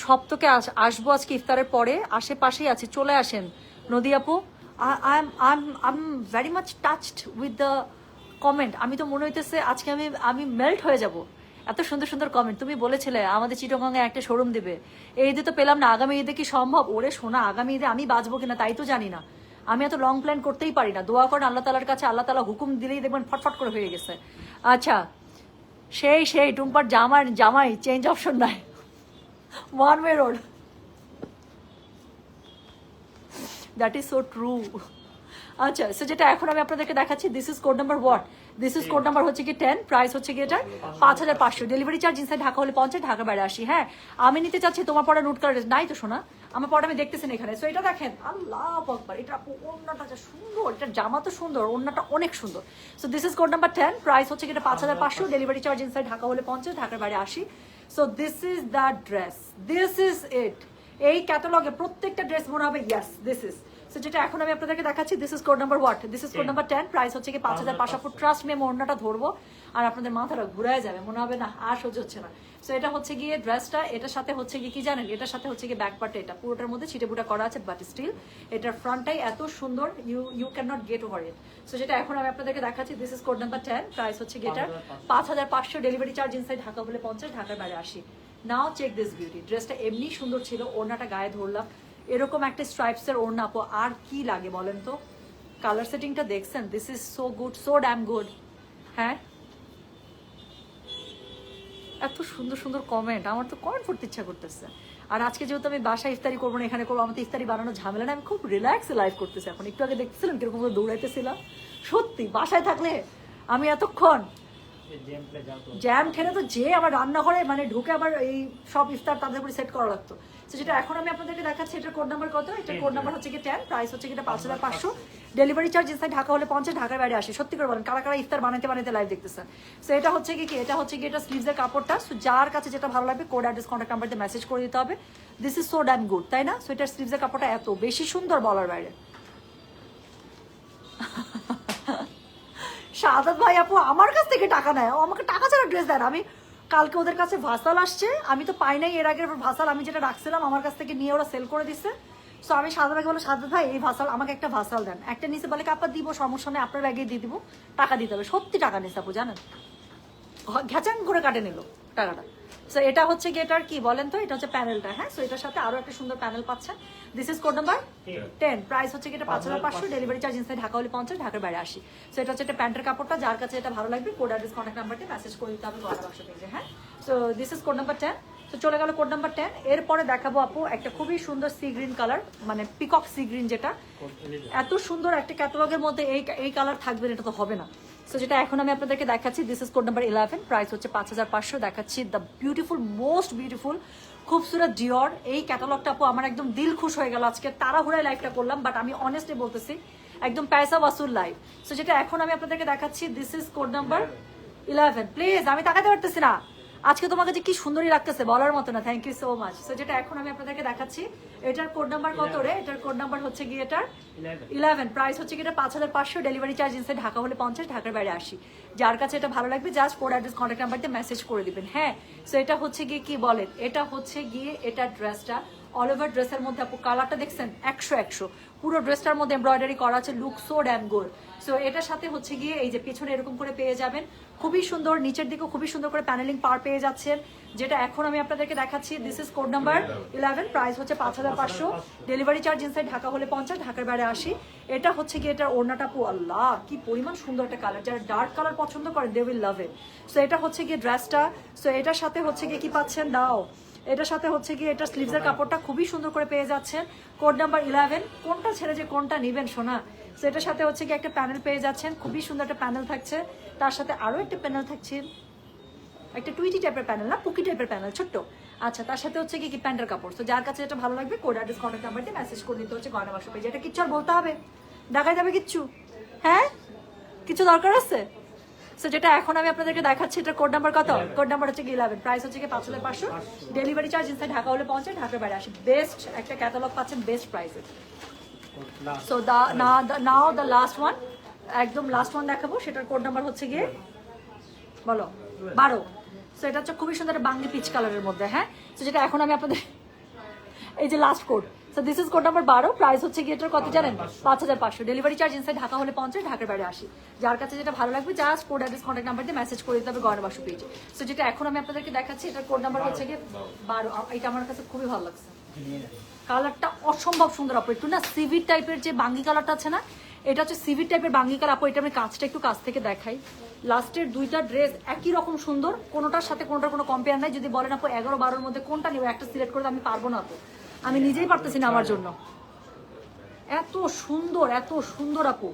সপ্তকে আসবো আজকে ইফতারের পরে, আশেপাশেই আছি, চলে আসেন নদী আপু। I am very much touched with the comment. আমি তো মনে হইতেছে আজকে আমি মেল্ট হয়ে যাব, এত সুন্দর সুন্দর কমেন্ট। তুমি বলেছিলে আমাদের চিটাগংয়ে একটা শোরুম দিবে, এই ঈদে তো পেলাম না, আগামী ঈদে কি সম্ভব? ওরে সোনা, আগামী ঈদে আমি বাঁচবো কিনা তাই তো জানি না। আমি এত লং প্ল্যান করতেই পারি না, দোয়া করেন আল্লাহ তালার কাছে, আল্লাহ তালা হুকুম দিলেই দেখবেন ফটফট করে হয়ে গেছে। আচ্ছা, সেই টুম্পার জামাই চেঞ্জ অপশন নাই, one way road, that is so true. আচ্ছা, সো যেটা এখন আমি আপনাদেরকে দেখাচ্ছি this is code number what, this is code number হচ্ছে কি 10। প্রাইস হচ্ছে কি এটা 5500। ডেলিভারি চার্জ ইনসাইড ঢাকা হলে 50, ঢাকার বাইরে 80। হ্যাঁ, আমি নিতে চাচ্ছি তোমার পড়া নোট কালার নাই তো শোনা, আমার পড়া আমি দেখতেছি না এখানে। সো এটা দেখেন, আল্লাহ আকবার, এটা ওড়নাটা যা সুন্দর, এটা জামা তো সুন্দর, ওড়নাটা অনেক সুন্দর। So this is code number 10। Price হচ্ছে কি এটা 5500। ডেলিভারি চার্জ ইনসাইড ঢাকা হলে 50, ঢাকার বাইরে 80। So this is the dress, this is it. এই ক্যাটালগে প্রত্যেকটা ড্রেস মনে হবে ইয়েস দিস ইজ। সো যেটা এখন আমি আপনাদেরকে দেখাচ্ছি this is code number what, this is code number 10। Price হচ্ছে কি 5500। ট্রাস্ট মি, আমি ওড়নাটা ধরবো আর আপনাদের মাথাটা ঘুরায় যাবে, মনে হবে না আর সহ্য হচ্ছে না। সো এটা হচ্ছে গিয়ে ড্রেসটা, এটার সাথে হচ্ছে কি জানেন, এটার সাথে হচ্ছে গিয়ে ব্যাক পার্টে এটা পুরোটার মধ্যে ছিটেবুটা করা আছে, বাট স্টিল এটার ফ্রন্টটাই এত সুন্দর, you can not get over it. So যেটা এখন আমি আপনাদেরকে দেখাচ্ছি this is code number 10। Price হচ্ছে গিয়ে এটার 5500। ডেলিভারি চার্জ ইনসাইড ঢাকা বলে 50, ঢাকার বাইরে 80। নাও চেক দিস বিউটি। ড্রেসটা এমনি সুন্দর ছিল, ওড়নাটা গায়ে ধরলাম, এরকম একটা স্ট্রাইপসের ওড়না আপু আর কি লাগে বলেন তো। কালার সেটিংটা দেখছেন, this is so good, so dam good. হ্যাঁ, এত সুন্দর সুন্দর কমেন্ট, আমার তো কমেন্ট পড়তে ইচ্ছা করতেছে। আর আজকে যেহেতু আমি বাসায় ইফতারি করবো না, এখানে করবো, আমার তো ইফতারি বানানো ঝামেলা না, আমি খুব রিল্যাক্সে লাইভ করতেছি এখন। একটু আগে দেখতেছিলাম কিরকম করে দৌড়াইতেছিলাম। সত্যি বাসায় থাকলে আমি এতক্ষণ জ্যাম ঠেলে তো যে আমার রান্নাঘরে মানে ঢুকে আবার এই সব ইফতার তাদের উপরে সেট করা লাগতো। তো যেটা এখন আমি আপনাদেরকে দেখাচ্ছি, এটার কোড নাম্বার কত? এটার কোড নাম্বার হচ্ছে কি 10, প্রাইস হচ্ছে কি 5500, ডেলিভারি চার্জ ইনসাইড ঢাকা হলে 50, ঢাকার বাইরে আসে। সত্যি করে বলেন কারা কারা ইফতার বানাতে বানাতে লাইভ দেখতেছেন? সো এটা হচ্ছে কি এটা হচ্ছে কি এটা স্লিভসের কাপড়টা। সো যার কাছে যেটা ভালো লাগবে কোড অ্যাড্রেস কন্ট্যাক্ট নাম্বার দিয়ে মেসেজ করে দিতে হবে। This is so dam good, তাই না? সো এটার স্লিভসের কাপড়টা এত বেশি সুন্দর বলার বাইরে। শাহাদাত ভাই আপু আমার কাছ থেকে টাকা নেয়, ও আমাকে টাকা ছাড়া ড্রেস দেয় না। আমি কালকে ওদের কাছে ভাসাল আসছে, আমি তো পাই নাই এর আগের ভাসাল, আমি যেটা রাখছিলাম আমার কাছ থেকে নিয়ে ওরা সেল করে দিচ্ছে। সো আমি শাহাদাত ভাইকে বলো, শাহাদাত ভাই এই ভাসাল আমাকে একটা ভাসাল দেন। একটা নিচে বলে কাপা দিব, সমস্যা নেই আপনার ব্যাগে দিয়ে দিব, টাকা দিতে হবে। সত্যি টাকা নিচ্ছে আপু, জানেন ঘ্যাচাং করে কাটে নিল টাকাটা। সো এটা হচ্ছে কি এটার কি বলেন তো, এটা হচ্ছে প্যানেলটা। হ্যাঁ, সো এটার সাথে আরো একটা সুন্দর প্যানেল পাচ্ছেন। This is code number 10, price হচ্ছে কি এটা 5500, ডেলিভারি চার্জ ইনসাইড ঢাকা হলে 50, ঢাকার বাইরে 80। সো এটা হচ্ছে একটা প্যান্টের কাপড়টা, যার কাছে এটা ভালো লাগবে কোড অ্যাড্রেস কন্ট্যাক্ট নাম্বারটি মেসেজ করে দিতে হবে গলা বাক্স পেজে। হ্যাঁ, so this is code number 10। তো চলে গেল কোড নাম্বার 10। এরপরে দেখাবো আপু একটা খুবই সুন্দর সি গ্রিন কালার, মানে পিকক সি গ্রিন, যেটা এত সুন্দর একটা ক্যাটালগের মধ্যে এই কালার থাকবে এটা তো হবে না। সো যেটা এখন আমি আপনাদেরকে দেখাচ্ছি, this is code number 11, price হচ্ছে 5500। দেখাচ্ছি দ্য বিউটিফুল, মোস্ট বিউটিফুল খুবসুরত ডিওর। এই ক্যাটালগটা আপু আমার একদম দিল খুশ হয়ে গেল। আজকে তাড়াহুড়ায় লাইভটা করলাম, বাট আমি অনেস্টলি বলতেছি একদম পয়সা ওয়াসুল লাইভ। সো যেটা এখন আমি আপনাদেরকে দেখাচ্ছি, this is code number 11। Please, আমি তাকাতে পারতেছি না আজকে, তোমাকে যে কি সুন্দরই লাগতেছে বলার মতো না। Thank you so much. So যেটা এখন আমি আপনাদেরকে দেখাচ্ছি, এটার কোড নাম্বার কত রে? এটার কোড নাম্বার হচ্ছে গিয়ে এটার 11, প্রাইস হচ্ছে কি এটা 5500, ডেলিভারি চার্জ ইনসাইড ঢাকা হলে 50, ঢাকার বাইরে 80। যার কাছে এটা ভালো লাগবে just code address contact number দিয়ে মেসেজ করে দিবেন। হ্যাঁ, সো এটা হচ্ছে গিয়ে কি বলেন, এটা হচ্ছে গিয়ে এটার ড্রেসটা অল ওভার ড্রেসের মধ্যে আপু কালারটা দেখছেন 100 পুরো ড্রেসটার মধ্যে এমব্রয়ডারি করা আছে, look so dam good. So এটার সাথে হচ্ছে গিয়ে এই যে পেছনে এরকম করে পেয়ে যাবেন, খুবই সুন্দর, নিচের দিকেও খুবই সুন্দর করে প্যানেলিং পার পেয়ে যাচ্ছেন। যেটা এখন আমি আপনাদেরকে দেখাচ্ছি, this is code number 11, price হচ্ছে 5500, ডেলিভারি চার্জ ইনসাইড ঢাকা হলে 50, ঢাকার বাইরে 80। এটা হচ্ছে গিয়ে এটার ওড়নাটা আপু, আল্লাহ কি পরিমাণ সুন্দর একটা কালার, যারা ডার্ক কালার পছন্দ করেন they will love it. So এটা হচ্ছে গিয়ে ড্রেসটা। সো এটার সাথে হচ্ছে গিয়ে কি পাচ্ছেন দাও, এটার সাথে হচ্ছে গিয়ে এটা স্লিভসের কাপড়টা খুবই সুন্দর করে পেয়ে যাচ্ছেন, কোড নাম্বার 11। কোনটা ছেড়ে যে কোনটা নেবেন শোনা। সো এটার সাথে হচ্ছে গিয়ে একটা প্যানেল পেয়ে যাচ্ছেন, খুবই সুন্দর একটা প্যানেল থাকছে, তার সাথে আরো একটা প্যানেল থাকছে, একটা টুইটি টাইপের প্যানেল না, পুকি টাইপের প্যানেল ছোট্ট। আচ্ছা, তার সাথে হচ্ছে কি প্যান্টের কাপড়। তো যার কাছে যেটা ভালো লাগবে কোড অ্যাড্রেস কন্ট্যাক্ট নাম্বার দিয়ে মেসেজ করে দিতে হচ্ছে গয়না বাক্স পেজে। এটা কিচ্ছু আর বলতে হবে, দেখাই যাবে কিচ্ছু? হ্যাঁ, কিছু দরকার আছে? সো যেটা এখন আমি আপনাদেরকে দেখাচ্ছি, এটা কোড নাম্বার কত? কোড নাম্বার হচ্ছে 11, প্রাইস হচ্ছে 5500, ডেলিভারি চার্জ ইনসাইড ঢাকা হলে 50, ঢাকার বাইরে 80। বেস্ট একটা ক্যাটালগ পাচ্ছেন বেস্ট প্রাইসে। So now the last one, একদম লাস্ট ওয়ান দেখাবো, সেটার কোড নাম্বার হচ্ছে গিয়ে বলো 12। সো এটা হচ্ছে খুবই সুন্দর বাঙ্গি পিচ কালারের মধ্যে। হ্যাঁ, সো যেটা এখন আমি আপনাদের এই যে last code, so this is code number 12, price হচ্ছে গিয়ে এটার কত জানেন? 5500, ডেলিভারি চার্জ ইনসাইড ঢাকা হলে 50, ঢাকার বাইরে 80। যার কাছে যেটা ভালো লাগবে just code address contact number দিয়ে মেসেজ করে দিতে হবে গয়না বাক্স পেজে। সো যেটা এখন আমি আপনাদেরকে দেখাচ্ছি, এটার কোড নাম্বার হচ্ছে গিয়ে 12। এটা আমার কাছে খুবই ভালো লাগছে, কালারটা অসম্ভব সুন্দর আপু। একটু না সিভিট টাইপের যে বাঙ্গি কালারটা আছে না, এটা হচ্ছে সিভিট টাইপের বাঙ্গি কালার আপু। এটা আমি কাজটা একটু কাছ থেকে দেখাই। লাস্টের দুইটা ড্রেস একই রকম সুন্দর, কোনোটার সাথে কোনোটার কোনো কম্পেয়ার নাই। যদি বলেন আপু 11-12-র মধ্যে কোনটা নিব, একটা সিলেক্ট করে আমি পারবো না আপু, আমি নিজেই পারতেছি না আমার জন্য। এত সুন্দর আপু,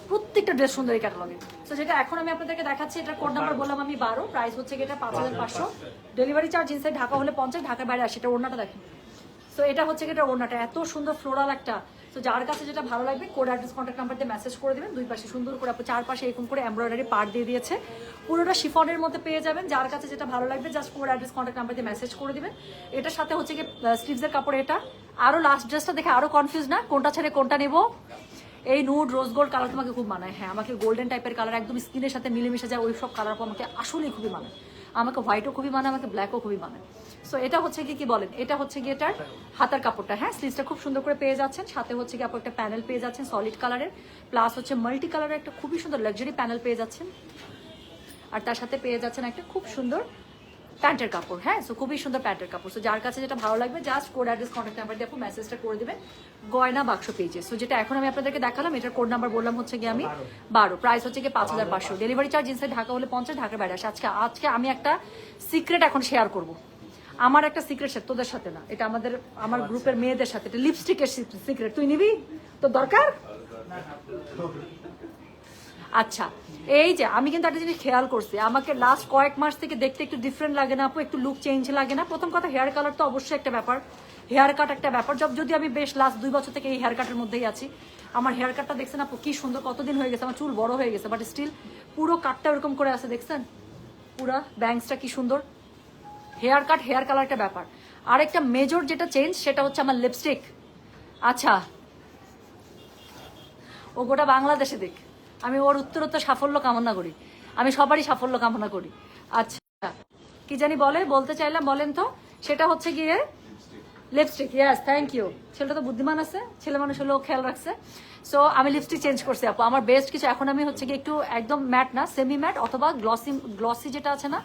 প্রত্যেকটা ড্রেস সুন্দর এই ক্যাটালগে। তো যেটা এখন আমি আপনাদেরকে দেখাচ্ছি, এটা কোড নাম্বার বললাম আমি 12, প্রাইস হচ্ছে এটা 5500, ডেলিভারি চার্জ ইনসাইড ঢাকা হলে 50, ঢাকার বাইরে 80। এটা ওড়নাটা দেখেন। সো এটা হচ্ছে এটা ওড়নাটা এত সুন্দর ফ্লোরাল একটা। তো যার কাছে যেটা ভালো লাগবে কোড অ্যাড্রেস কন্ট্যাক্ট নাম্বার দিয়ে মেসেজ করে দেবেন। দুই পাশে সুন্দর করে আপনি চারপাশে এরকম করে এমব্রয়ডারি পার্ট দিয়ে দিয়েছে, পুরোটা শিফনের মধ্যে পেয়ে যাবেন। যার কাছে যেটা ভালো লাগবে just code address contact number দিয়ে মেসেজ করে দিবেন। এটার সাথে হচ্ছে গিয়ে স্লিভসের কাপড়। এটা আরো লাস্ট ড্রেসটা দেখে আরো কনফিউজ না, কোনটা ছেড়ে কোনটা নেবো। এই নুড রোজ গোল্ড কালার তোমাকে খুব মানায়। হ্যাঁ, আমাকে গোল্ডেন টাইপের কালার একদম স্কিনের সাথে মিলেমিশে যায়, ওই সব কালার আমাকে আসলেই খুবই মানায়। আমাকে হোয়াইটও খুবই মানে, আমাকে ব্ল্যাকও খুবই মানে। সো এটা হচ্ছে কি বলেন, এটা হচ্ছে গিয়ে এটার হাতার কাপড়টা। হ্যাঁ, স্লিভসটা খুব সুন্দর করে পেয়ে যাচ্ছেন, সাথে হচ্ছে কি আপনি একটা প্যানেল পেয়ে যাচ্ছেন সলিড কালারের, প্লাস হচ্ছে মাল্টি কালারের একটা খুবই সুন্দর লাক্সারি প্যানেল পেয়ে যাচ্ছেন। আর তার সাথে পেয়ে যাচ্ছেন একটা খুব সুন্দর প্যান্টের কাপড়, হ্যাঁ। সো খুবই সুন্দর প্যান্টের কাপড়। সো যার কাছে যেটা ভালো লাগবে just code address contact number দিয়ে আপু মেসেজটা করে দেবেন গয়না বাক্স পেজে। সো যেটা এখন আমি আপনাদেরকে দেখালাম এটার কোড নাম্বার বললাম হচ্ছে গিয়ে আমি 12, প্রাইস হচ্ছে গিয়ে 5500। ডেলিভারি চার্জ ইনসাইড ঢাকা হলে 50, ঢাকার বাইরে আসে। আজকে আমি একটা সিক্রেট এখন শেয়ার করব। আমার একটা সিক্রেট শেয়ার, তোদের সাথে না, এটা আমার গ্রুপের মেয়েদের সাথে। এটা লিপস্টিকের সিক্রেট, তুই নিবি? তোর দরকার? আচ্ছা, এই যে আমি কিন্তু একটা জিনিস খেয়াল করছি, আমাকে লাস্ট কয়েক মাস থেকে দেখতে একটু ডিফারেন্ট লাগে না আপু? একটু লুক চেঞ্জ লাগে না? প্রথম কথা, হেয়ার কালার তো অবশ্যই একটা ব্যাপার, হেয়ার কাট একটা ব্যাপার। যদি আমি বেশ লাস্ট 2 বছর থেকে এই হেয়ার কাটের মধ্যেই আছি, আমার হেয়ার কাটটা দেখছেন আপু কি সুন্দর, কতদিন হয়ে গেছে, আমার চুল বড় হয়ে গেছে বাট স্টিল পুরো কাটটা এরকম করে আছে, দেখছেন পুরা ব্যাংকসটা কি সুন্দর। হেয়ার কাট হেয়ার কালার একটা ব্যাপার। আর একটা মেজর যেটা চেঞ্জ সেটা হচ্ছে আমার লিপস্টিক। আচ্ছা, ও গোটা বাংলাদেশে দেখ, আমি ওর উত্তরোত্তর সাফল্য কামনা করি, আমি সবারই সাফল্য কামনা করি। আচ্ছা, কি জানি বলতে চাইলাম, বলেন তো? সেটা হচ্ছে গিয়ে লিপস্টিক। Yes, thank you. ছেলেটা তো বুদ্ধিমান আছে, ছেলে মানুষ হলেও খেয়াল রাখছে। সো আমি লিপস্টিক চেঞ্জ করছি আপু, আমার বেস্ট কিছু এখন আমি হচ্ছে গিয়ে একটু একদম ম্যাট না, সেমি ম্যাট অথবা গ্লসি যেটা আছে না,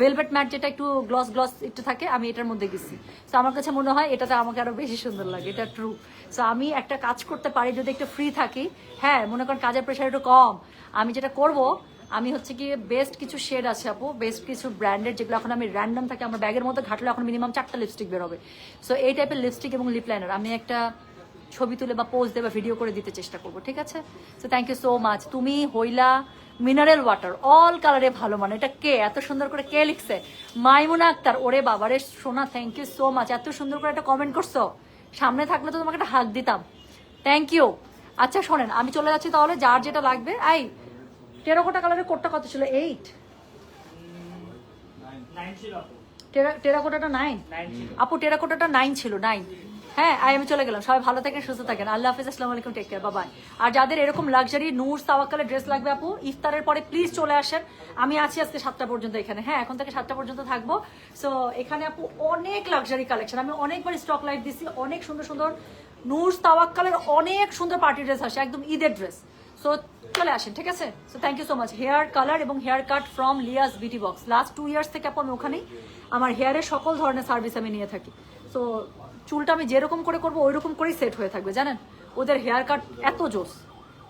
ভেলভেট ম্যাট যেটা একটু গ্লস একটু থাকে, আমি এটার মধ্যে গেছি। সো আমার কাছে মনে হয় এটাতে আমাকে আরো বেশি সুন্দর লাগে, এটা ট্রু। সো আমি একটা কাজ করতে পারি যদি একটু ফ্রি থাকি, হ্যাঁ মনে করেন কাজের প্রেশার একটু কম, আমি যেটা করব, আমি হচ্ছে গিয়ে বেস্ট কিছু শেড আছে আপু, বেস্ট কিছু ব্র্যান্ডেড যেগুলো এখন আমি র্যান্ডম থাকে আমার ব্যাগের মধ্যে ঘাটলে এখন মিনিমাম 4টা লিপস্টিক বেরোবে। সো এই টাইপের লিপস্টিক এবং লিপ লাইনার আমি একটা ছবি তুলে বা পোস্ট দিয়ে বা ভিডিও করে দিতে চেষ্টা করবো, ঠিক আছে? So thank you so much. তুমি হইলা মিনারেল ওয়াটার অল কালারে ভালো, মানে এটা কে এত সুন্দর করে কে লিখছে? মাইমুনা আক্তার, ওরে বাবারে সোনা, থ্যাংক ইউ সো মাচ, এত সুন্দর করে একটা কমেন্ট করছো, সামনে থাকলে তো তোমাকে একটা হাক দিতাম, থ্যাংক ইউ। আচ্ছা শোনেন, আমি চলে যাচ্ছি তাহলে, যার যেটা লাগবে। টেরাকোটা কালারের কোটটা কত ছিল? 8? টেরাকোটাটা 9 আপু, টেরাকোটাটা 9 ছিল, 9। হ্যাঁ, আমি চলে গেলাম, সবাই ভালো থাকেন, সুস্থ থাকেন, আল্লাহ হাফিজ, আসসালামু আলাইকুম, টেক কেয়ার, বাই। আর যাদের এরকম লাক্সারি নূর তাওয়াক্কালের ড্রেস লাগবে আপু, ইফতারের পরে প্লিজ চলে আসেন, আমি আছি আজকে 7টা পর্যন্ত এখানে, হ্যাঁ এখন থেকে 7টা পর্যন্ত থাকবো। সো এখানে আপু অনেক লাক্সারি কালেকশন, আমি অনেকবার স্টক লাইভ দিছি, অনেক সুন্দর সুন্দর নূর তাওয়াক্কালের অনেক সুন্দর পার্টি ড্রেস আসে, একদম ঈদের ড্রেস। সো চলে আসেন, ঠিক আছে? So thank you so much. Hair colour এবং hair cut from Lia's Beauty Box, last 2 years থেকে আপু আমি ওখানেই আমার হেয়ারের সকল ধরনের সার্ভিস আমি নিয়ে থাকি। সো চুলটা আমি যেরকম করে করবো ওই রকম করেই সেট হয়ে থাকবে, জানেন ওদের হেয়ার কাট এত জোস,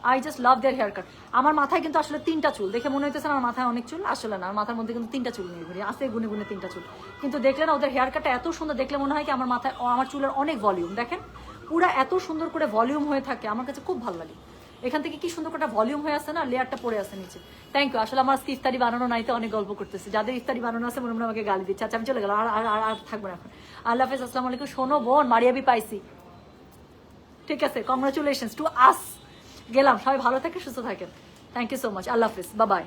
I just love their hair cut. আমার মাথায় কিন্তু আসলে 3টা চুল, দেখে মনে হইতেছে আমার মাথায় অনেক চুল, আসলে না, আমার মাথার মধ্যে কিন্তু 3টা চুল নিয়ে ঘুরি, আসে গুনে গুনে 3টা চুল, কিন্তু দেখলে না ওদের হেয়ার কাটটা এত সুন্দর, দেখলে মনে হয় কি আমার মাথায় আমার চুলের অনেক ভলিউম, দেখেন পুরা এত সুন্দর করে ভলিউম হয়ে থাকে, আমার কাছে খুব ভালো লাগে। এখান থেকে কি সুন্দর করে ভলিউম হয়ে আসে না, লেয়ারটা পড়ে আসে নিচে। Thank you. আসলে আমার আজকে ইফতারি বানানো নাইতে অনেক গল্প করতেছে, যাদের ইফতারি বানানো আছে মনে মনে আমাকে গালি দিচ্ছে। আচ্ছা আমি চলে গেলাম, আর থাকবো না এখন। আল্লাহ হাফেজ, আসসালামু আলাইকুম। শোনো বোন, মারিয়াবি পাইছি, ঠিক আছে, কংগ্রাচুলেশনস টু আস। গেলাম, সবাই ভালো থাকে, সুস্থ থাকেন, থ্যাংক ইউ সো মাচ, আল্লাহ হাফেজ, বাই বাই।